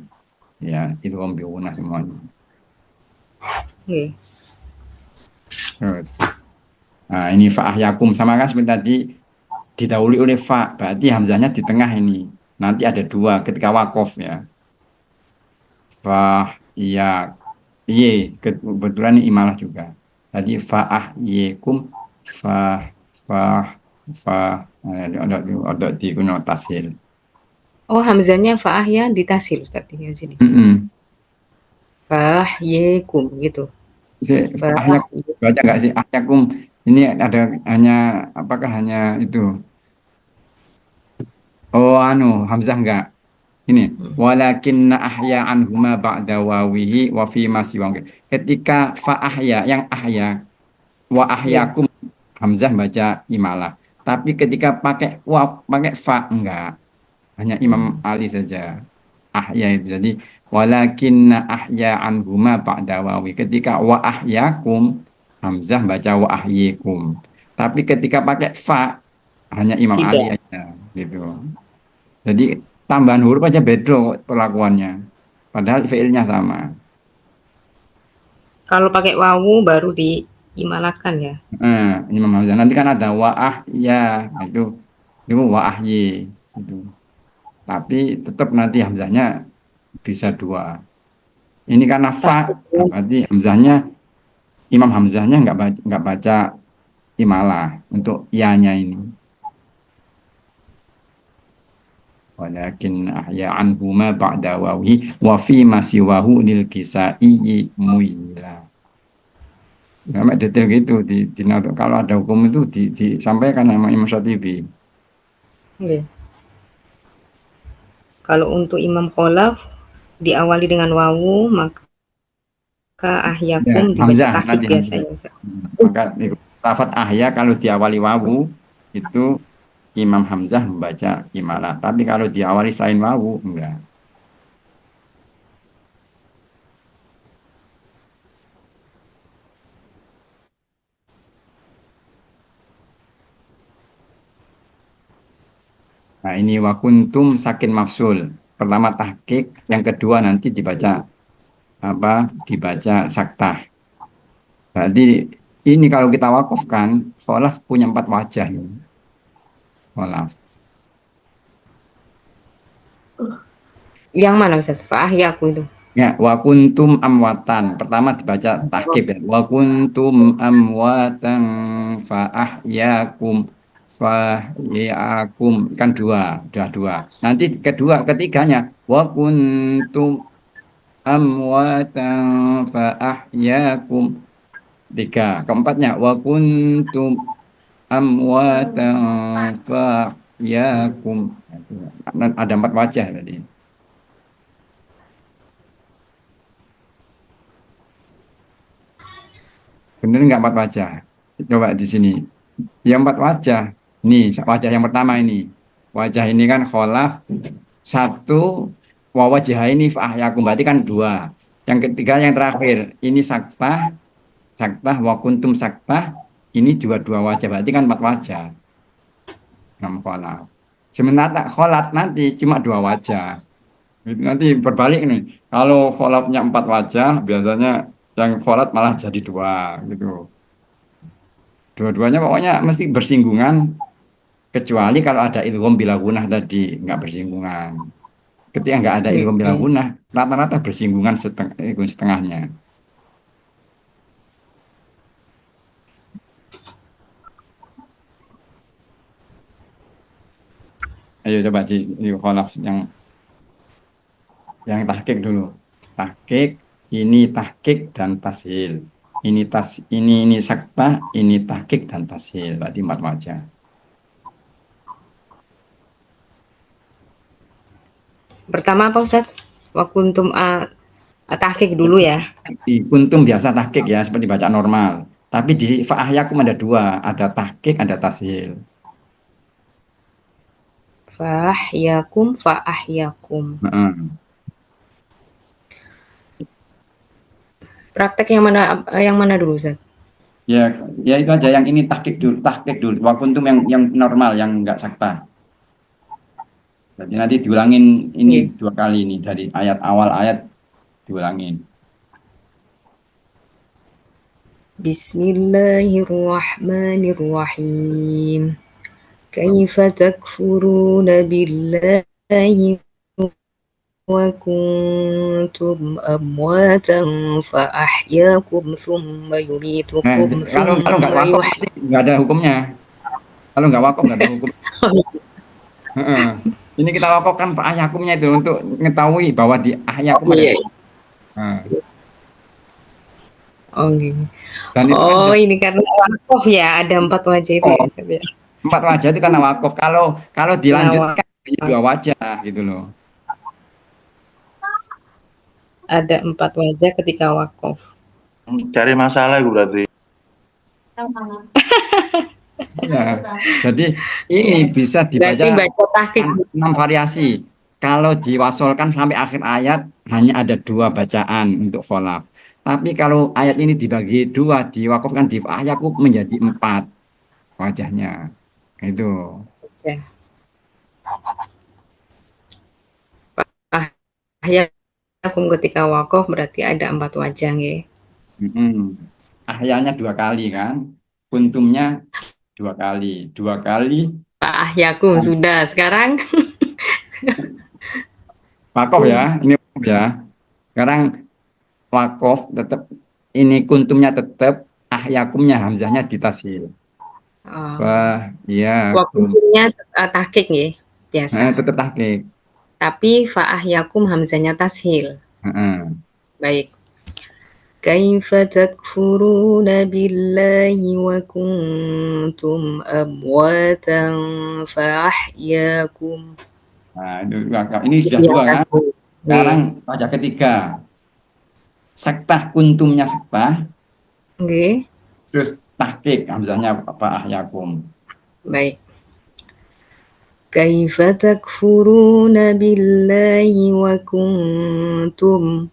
ya itu biuna semuanya. Nggih. Terus. Nah, ini fa'ahyakum sama kan seperti tadi didahului oleh fa, berarti hamzahnya di tengah ini. Nanti ada dua ketika wakof ya. Fa ya ye kebetulan ini imalah juga. Tadi fa'ahyakum fa ada di kuno tasil. Oh, hamzahnya fa'ah ya ditasil Ustaz di sini. Fa'ahyakum gitu. Ahyakum baca nggak sih ahyakum ini ada hanya apakah hanya itu? Oh hamzah enggak. Ini walakinna ahya anhuma ba'da wawihi wa fi ma siwa. Ketika fa ahya yang ahya wa ahyakum hamzah baca imalah. Tapi ketika pakai fa enggak. Hanya Imam Ali saja. Ahya itu. Jadi walakinna ahya anhuma ba'da wawi. Ketika wa ahyakum hamzah baca wa ahyikum. Tapi ketika pakai fa hanya Imam Ali aja gitu. Jadi tambahan huruf aja beda perlakuannya. Padahal fiilnya sama. Kalau pakai wawu baru diimalakan ya. Imam Hamzah. Nanti kan ada wa'ah ya itu wa'ah ye gitu. Tapi tetap nanti hamzahnya bisa dua. Ini karena fa berarti hamzahnya Imam Hamzahnya nggak baca imalah untuk ya-nya ini. Walakin ahya anhuma ba'da wawi wa fi ma siwahu lil kisai muila. Sampai detail gitu kalau ada hukum itu disampaikan sama Imam Syatibi. Nggih. Kalau untuk Imam Kholaf diawali dengan wawu maka ahyakum dibaca takhid biasanya Ustaz. Maka lafaz ahya kalau diawali wawu itu Imam Hamzah membaca imalah. Tapi kalau diawali selain wawu enggak. Nah ini wakuntum sakin mafsul. Pertama tahqiq, yang kedua nanti dibaca saktah. Jadi ini kalau kita wakufkan, kholaf punya 4 wajah ini. Kholaf. Yang mana Ustaz? Fa'ahyaku itu. Ya, wakuntum amwatan. Pertama dibaca tahqiq ya. Wakuntum amwatan fa'ahyakum fahyakum kan dua, udah dua. Nanti ketiganya wa kuntum amwatan fa ahyakum. Tiga. Keempatnya wa kuntum amwatan fa ahyakum. Ada 4 wajah tadi. Bener nggak 4 wajah? Coba di sini. Yang 4 wajah. Nih, wajah yang pertama ini. Wajah ini kan kholaf. Satu, wa wajah ini fa'ahyakum. Berarti kan 2. Yang ketiga, yang terakhir. Ini saktah, wa kuntum saktah. Ini juga 2 wajah. Berarti kan 4 wajah. 6 kholaf. Sementara kholat nanti cuma 2 wajah. Nanti berbalik nih. Kalau kholafnya 4 wajah, biasanya yang kholat malah jadi 2 gitu. Dua-duanya pokoknya mesti bersinggungan, kecuali kalau ada idgham bila gunah tadi nggak bersinggungan. Ketika nggak ada idgham bila gunah, rata-rata bersinggungan setengahnya. Ayo coba di kholaf yang tahqiq dulu. Tahqiq, ini tahqiq dan tashil. Ini saktah, ini tahqiq dan tashil. Berarti 4 wajah. Pertama apa Ustaz? Wa kuntum tahqiq dulu ya. Di kuntum biasa tahqiq ya, seperti baca normal. Tapi di fa'ahyakum ada 2, ada tahqiq, ada tashil. Fa'ahyakum, fa'ahyakum. Praktek yang mana dulu Ustaz? Ya itu aja, yang ini tahqiq dulu. Wa kuntum yang normal, yang enggak saktah. Jadi nanti diulangin ini 2 kali ini, dari awal ayat diulangin. Bismillahirrahmanirrahim. Kaifa takfuruna billahi wa kuntum amwatan fa ahyakum thumma yumitukum Kalau nggak wakaf nggak ada hukumnya. Kalau nggak wakaf nggak ada hukum. Ini kita wakafkan fa ahyakumnya itu untuk mengetahui bahwa di ahyakum ada. Gini. Ini karena wakaf ya, ada 4 wajah itu ya Ustaz ya. 4 wajah itu karena wakaf. Kalau dilanjutkan hanya 2 wajah gitu loh. Ada 4 wajah ketika wakaf. Cari masalah itu berarti. Ya, jadi ini bisa dibaca 6 variasi. Kalau diwasolkan sampai akhir ayat hanya ada 2 bacaan untuk kholaf. Tapi kalau ayat ini dibagi 2, diwakafkan di ahyakum menjadi 4 wajahnya. Itu. Ahyakum ketika wakaf berarti ada 4 wajah ya. Ahyanya 2 kali kan. Kuntumnya 2 kali. 2 kali. Ahyakum sudah sekarang. Wakaf ya. Ini wakaf ya. Sekarang wakaf tetap. Ini kuntumnya tetap. Ahyakumnya hamzahnya ditashil. Kuntumnya tahqiq ya. Biasa. Tetap tahqiq. Tapi fa'ahyakum hamzahnya tashil. Baik. Kaifa takfuruna billahi wa kuntum amwatan fa'ahyakum. Nah, ini sudah 2 kan. Sekarang wajah ketiga. Saktah, kuntumnya saktah. Terus tahqiq, hamzahnya fa'ahyakum. Baik. Kaifa takfuruna billahi wa kuntum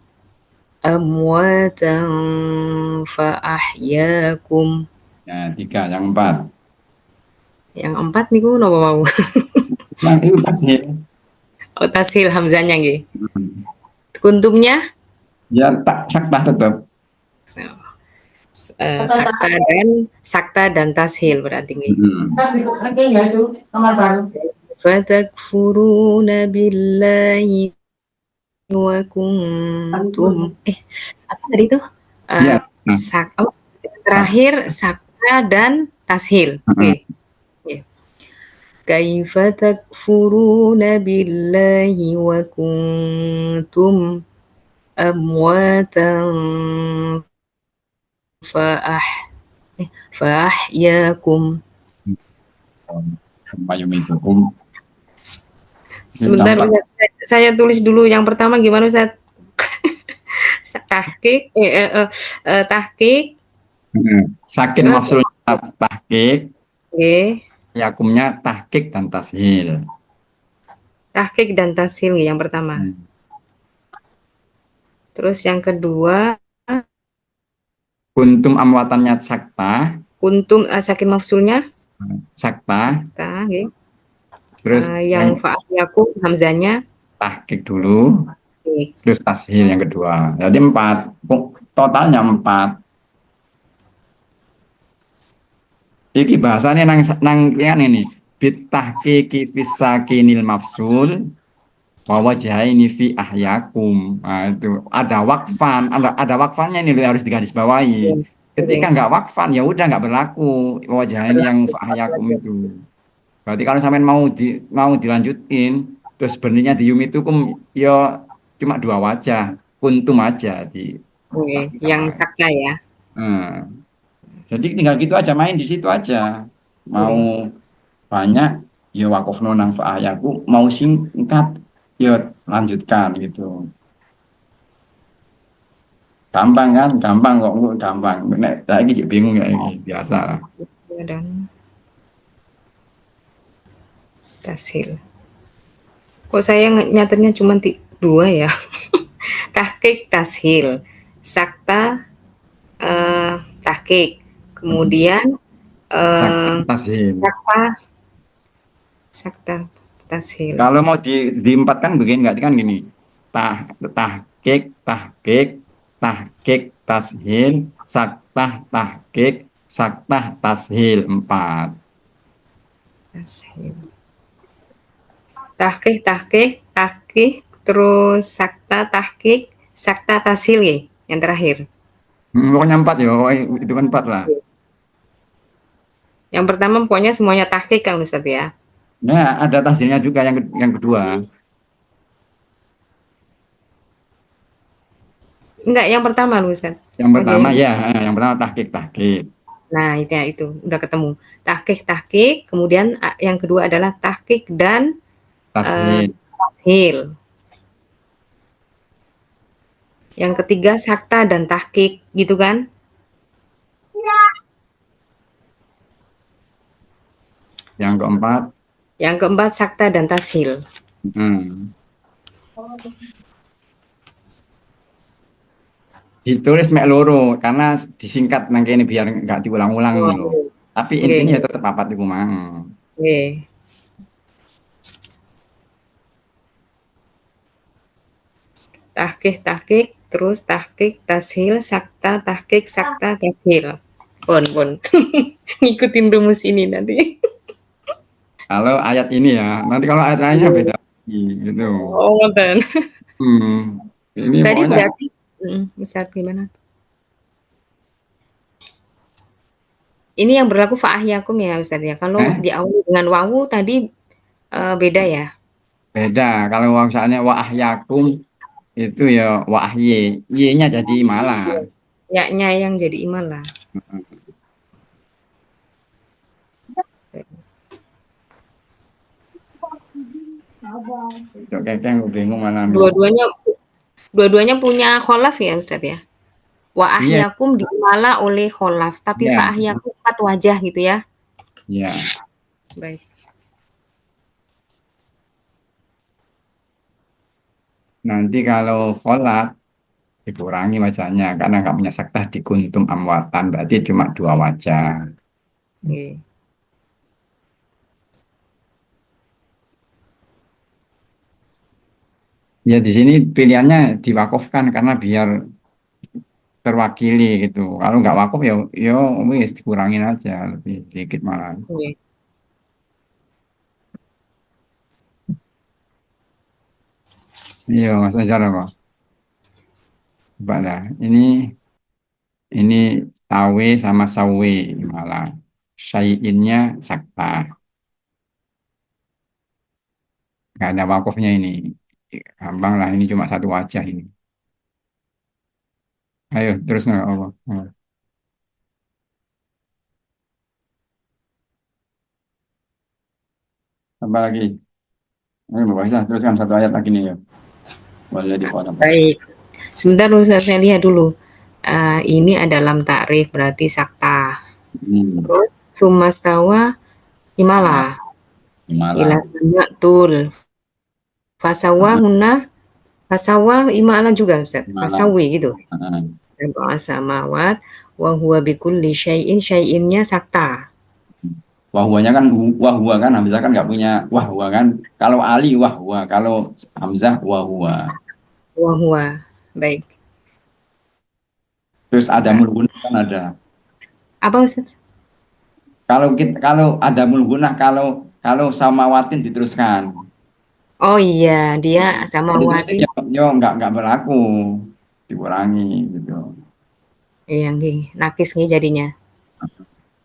amwatan fa ahyakum. Ya, 3, yang 4. Yang 4 niku napa mau? Nah, itu tashil. Tashil hamzahnya nggih. Kuntumnya? Ya, saktah tetap. Sakta dan tashil berarti nggih. Ya itu kamar baru. Fatakfuruna billahi wa kuntum apa tadi itu? Terakhir sakta dan tashil. Oke. kaifa takfuruna billahi wa kuntum amwatan fa'ahyakum. Mayumitukum. Sebentar Ustaz, saya tulis dulu yang pertama gimana Ustaz? Tahqiq, tahqiq, Sakin mafsulnya tahqiq, oke. yakumnya tahqiq dan tashil. Tahqiq dan tasil yang pertama. Terus yang kedua, Kuntum amwatannya sakta, kuntum sakin mafsulnya sakta, sakta, nggih. terus Yang fa'ahyakum hamzanya tahqiq dulu, nggih. terus tashil yang kedua. Jadi 4, totalnya 4. Iki bahasanya nang ini bitahqiqi fisakinil mafsul wa wajhaini fi ahyakum. Nah, itu ada wakfan, ada wakfannya ini harus digarisbawahi. Ketika nggak wakfan ya udah nggak berlaku wajhaini yang fi ahyakum itu. Berarti kalau sampean mau dilanjutin terus benarnya di yumitukum ya cuma 2 wajah, kuntum aja di Oke, yang sakta ya. Jadi tinggal gitu aja, main di situ aja. Mau banyak ya wakofno nang fa'ayaku, mau singkat ya lanjutkan gitu. Gampang kan? Gampang kok, gampang. Nek lagi bingung ya ini biasa lah. Dan tasil. Kok saya nyatetnya cuma 2 ya? Tahqiq, tashil, sakta, tahqiq, kemudian Tashil. sakta, tashil. Kalau mau diempatkan begini nggak kan gini. Tahqiq, tashil, saktah, tashil 4. Tashil. Tahqiq, terus sakta, tahqiq, sakta, tasil ya, yang terakhir. Pokoknya 4 ya, itu kan 4 lah. Yang pertama pokoknya semuanya tahqiq kan Ustaz ya. Nah, ada tashilnya juga yang kedua. Enggak, yang pertama loh Ustaz. Yang pertama yang pertama tahqiq. Nah, itu udah ketemu. Tahqiq, kemudian yang kedua adalah tahqiq dan tashil. Yang ketiga sakta dan tahqiq, gitu kan? Yang keempat sakta dan tashil. Ditulis mek loro karena disingkat nang kene biar nggak diulang-ulang loh. Tapi intinya tetap papat iku mang. Nggih. Tahqiq, terus tahqiq, tashil, sakta, tahqiq, sakta, tashil. Pun. Ngikutin rumus ini nanti. Kalau ayat ini ya, nanti kalau ayat lainnya beda gitu. Oh, ngoten. Ini Tadi pokoknya berarti Ustaz gimana? Ini yang berlaku fa'ahyakum ya Ustaz ya. Kalau diawali dengan wawu tadi beda ya? Beda. Kalau misalnya wa ahyakum itu ya wa ahye, y-nya jadi malah. Ya-nya yang jadi imalah. Kayaknya aku bingung mana. Dua-duanya punya kholaf ya Ustaz ya. Wa ahyakum diimala oleh kholaf, tapi fa ahyakum 4 wajah gitu ya. Iya. Baik. Nanti kalau kholaf dikurangi wajahnya karena nggak punya saktah di kuntum amwatan, berarti cuma 2 wajah. Okay. Ya di sini pilihannya diwakafkan karena biar terwakili gitu. Kalau nggak wakaf ya wis dikurangin aja lebih sedikit malah. Okay. Iya Mas Azhar apa? Coba dah. Ini tawe sama sawe malah. Syai'innya sakta. nggak ada wakofnya ini. Gampang lah, ini cuma satu wajah ini. Ayo, terus nggak Allah. Apa lagi? Ayo, Mbak Aisyah, teruskan satu ayat lagi nih ya. Walladzi khalaq. Baik. Sebentar Ustaz, saya lihat dulu. Ini ada lam ta'rif berarti sakta. Terus sumastawa imala. Ila Malah. samatul. Fasawa huna. Fasawa imala juga Ustaz. Malah. Fasawi gitu. Heeh. Sab'a samawat wa huwa bikulli syai'in, syai'innya sakta. Wahwanya kan wahwa kan Hamzah kan nggak punya wahwa kan. Kalau Ali wahwa, kalau Hamzah wahwa. Wa huwa. Baik. Terus ada mulgunah kan ada. Apa Ustaz? Kalau ada mulgunah, kalau samawatin diteruskan. Oh iya, dia sama Diterusin wati. yo nggak berlaku, dikurangi gitu. Iya nggih, nakis nggih jadinya.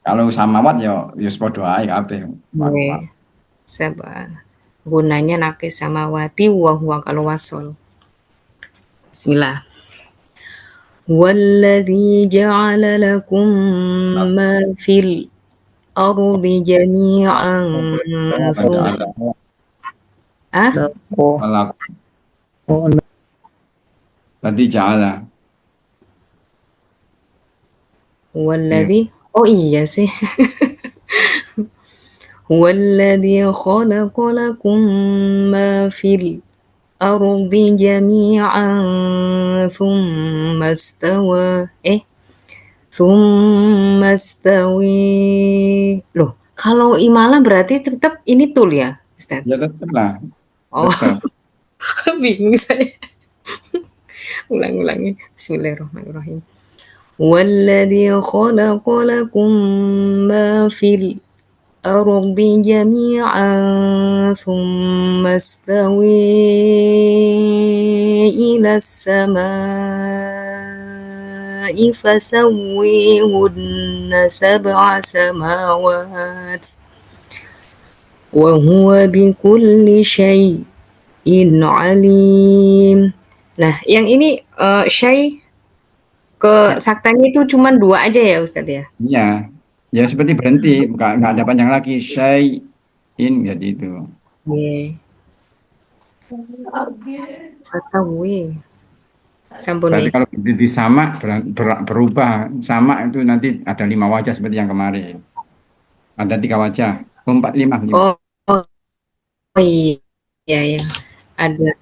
Kalau samawat yo podo ae kabeh. Nggih. Sabar. Gunanya nakis sama wati wa huwa kalau wasol. Bismillah. Walladzi ja'ala lakum ma fil ardi jami'an Nanti ja'ala. Walladzi, oh iya sih. Walladzi khalaqa lakum ma fil ardi jami'an thumma istawi. Loh, kalau imala berarti tetap ini tul ya, Ustaz? Ya tetap lah. Oh, Tetap. bingung saya. Ulang-ulangi. Bismillahirrahmanirrahim. Walladzi khalaqa lakum ma fil ardi jami'an thumma istawi ila samai fasawwihunna sab'a samawat wa huwa bikulli syai'in alim. Nah, yang ini syai ke saktanya itu cuma 2 aja ya Ustaz ya? Iya. Ya seperti berhenti, nggak ada panjang lagi. Syai'in jadi itu. Nggih. Fasawwi. Sampun Berarti nih. kalau di sama berubah, sama itu nanti ada 5 wajah seperti yang kemarin. Ada 3 wajah. 4, 5. Oh, oh, oh iya ya. Ada.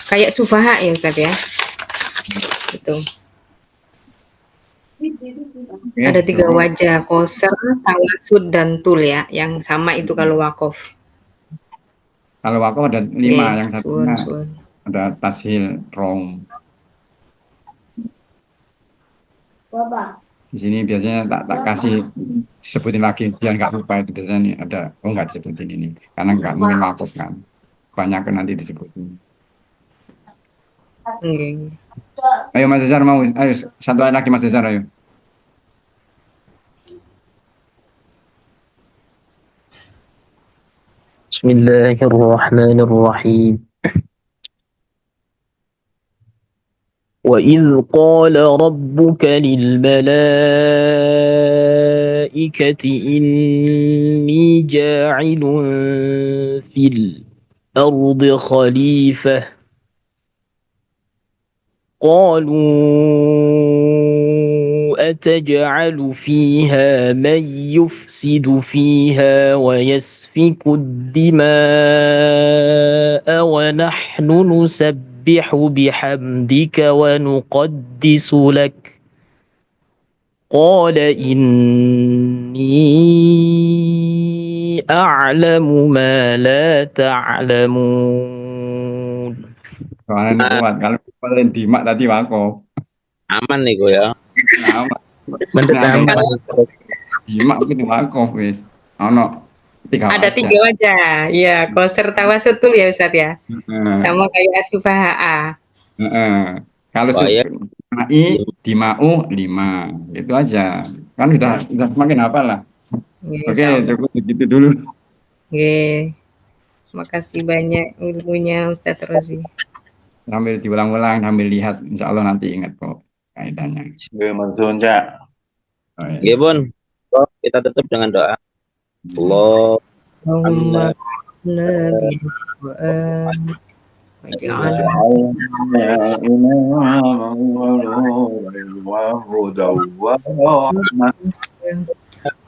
Kayak sufaha ya Ustaz ya? Gitu. Oke, Ada 3 cukup. wajah, qasr, tawasud dan tul ya. Yang sama itu kalau wakof. Kalau wakaf ada 5, yang satunya Suwun. ada tashil rom. Di sini biasanya tak kasih sebutin lagi biar nggak lupa, itu biasanya nih ada nggak disebutin ini karena nggak mungkin wakaf kan, banyak nanti disebutin. Nggih. Ayo Mas Cesar mau, ayo satu ayat lagi Mas Cesar, ayo. Bismillahirrahmanirrahim. وإذ قال ربك للملائكة إني جاعل في الأرض خليفة قالوا أتجعل فيها من يفسد فيها ويسفك الدماء ونحن نسبح بحمدك ونقدس لك قال إني أعلم ما لا تعلمون. Soalnya ini kuat, kalau kalian dimak tadi wakaf. Aman nih gue ya. Aman. Mantap, aman. Dimak itu wakaf wis. Ono 3 Ada 3 wajah. Ya, qasr tawasud tul ya Ustaz ya. Sama kayak sufaha. Kalau dimau 5, itu aja. Kan sudah semakin hafal lah. Oke, cukup begitu dulu. Nggih. Makasih banyak ilmunya Ustadz Rozi. Sambil diulang-ulang, sambil lihat, insya Allah nanti ingat kok kaidahnya. Nggih, Mansun, Cak. Oh, ya. Nggih, Bun. So, kita tutup dengan doa. Allah Allahumma nabi waj'alna وهدى ورحمة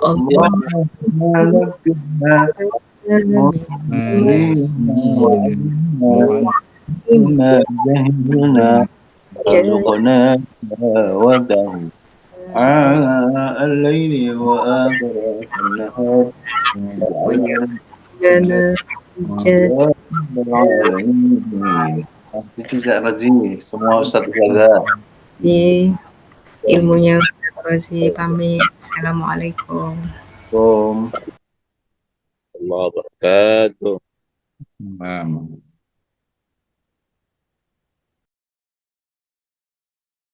اللهم لبنا ما جهلنا رزقنا وده آناء الليل وآخرة النهار lana Alamin. Itu Cak Razi, semua Ustadz Ustazah. si ilmunya Ustadz Rozi pamit. Assalamualaikum. Assalamualaikum. Allah wabarakatuh. Paham.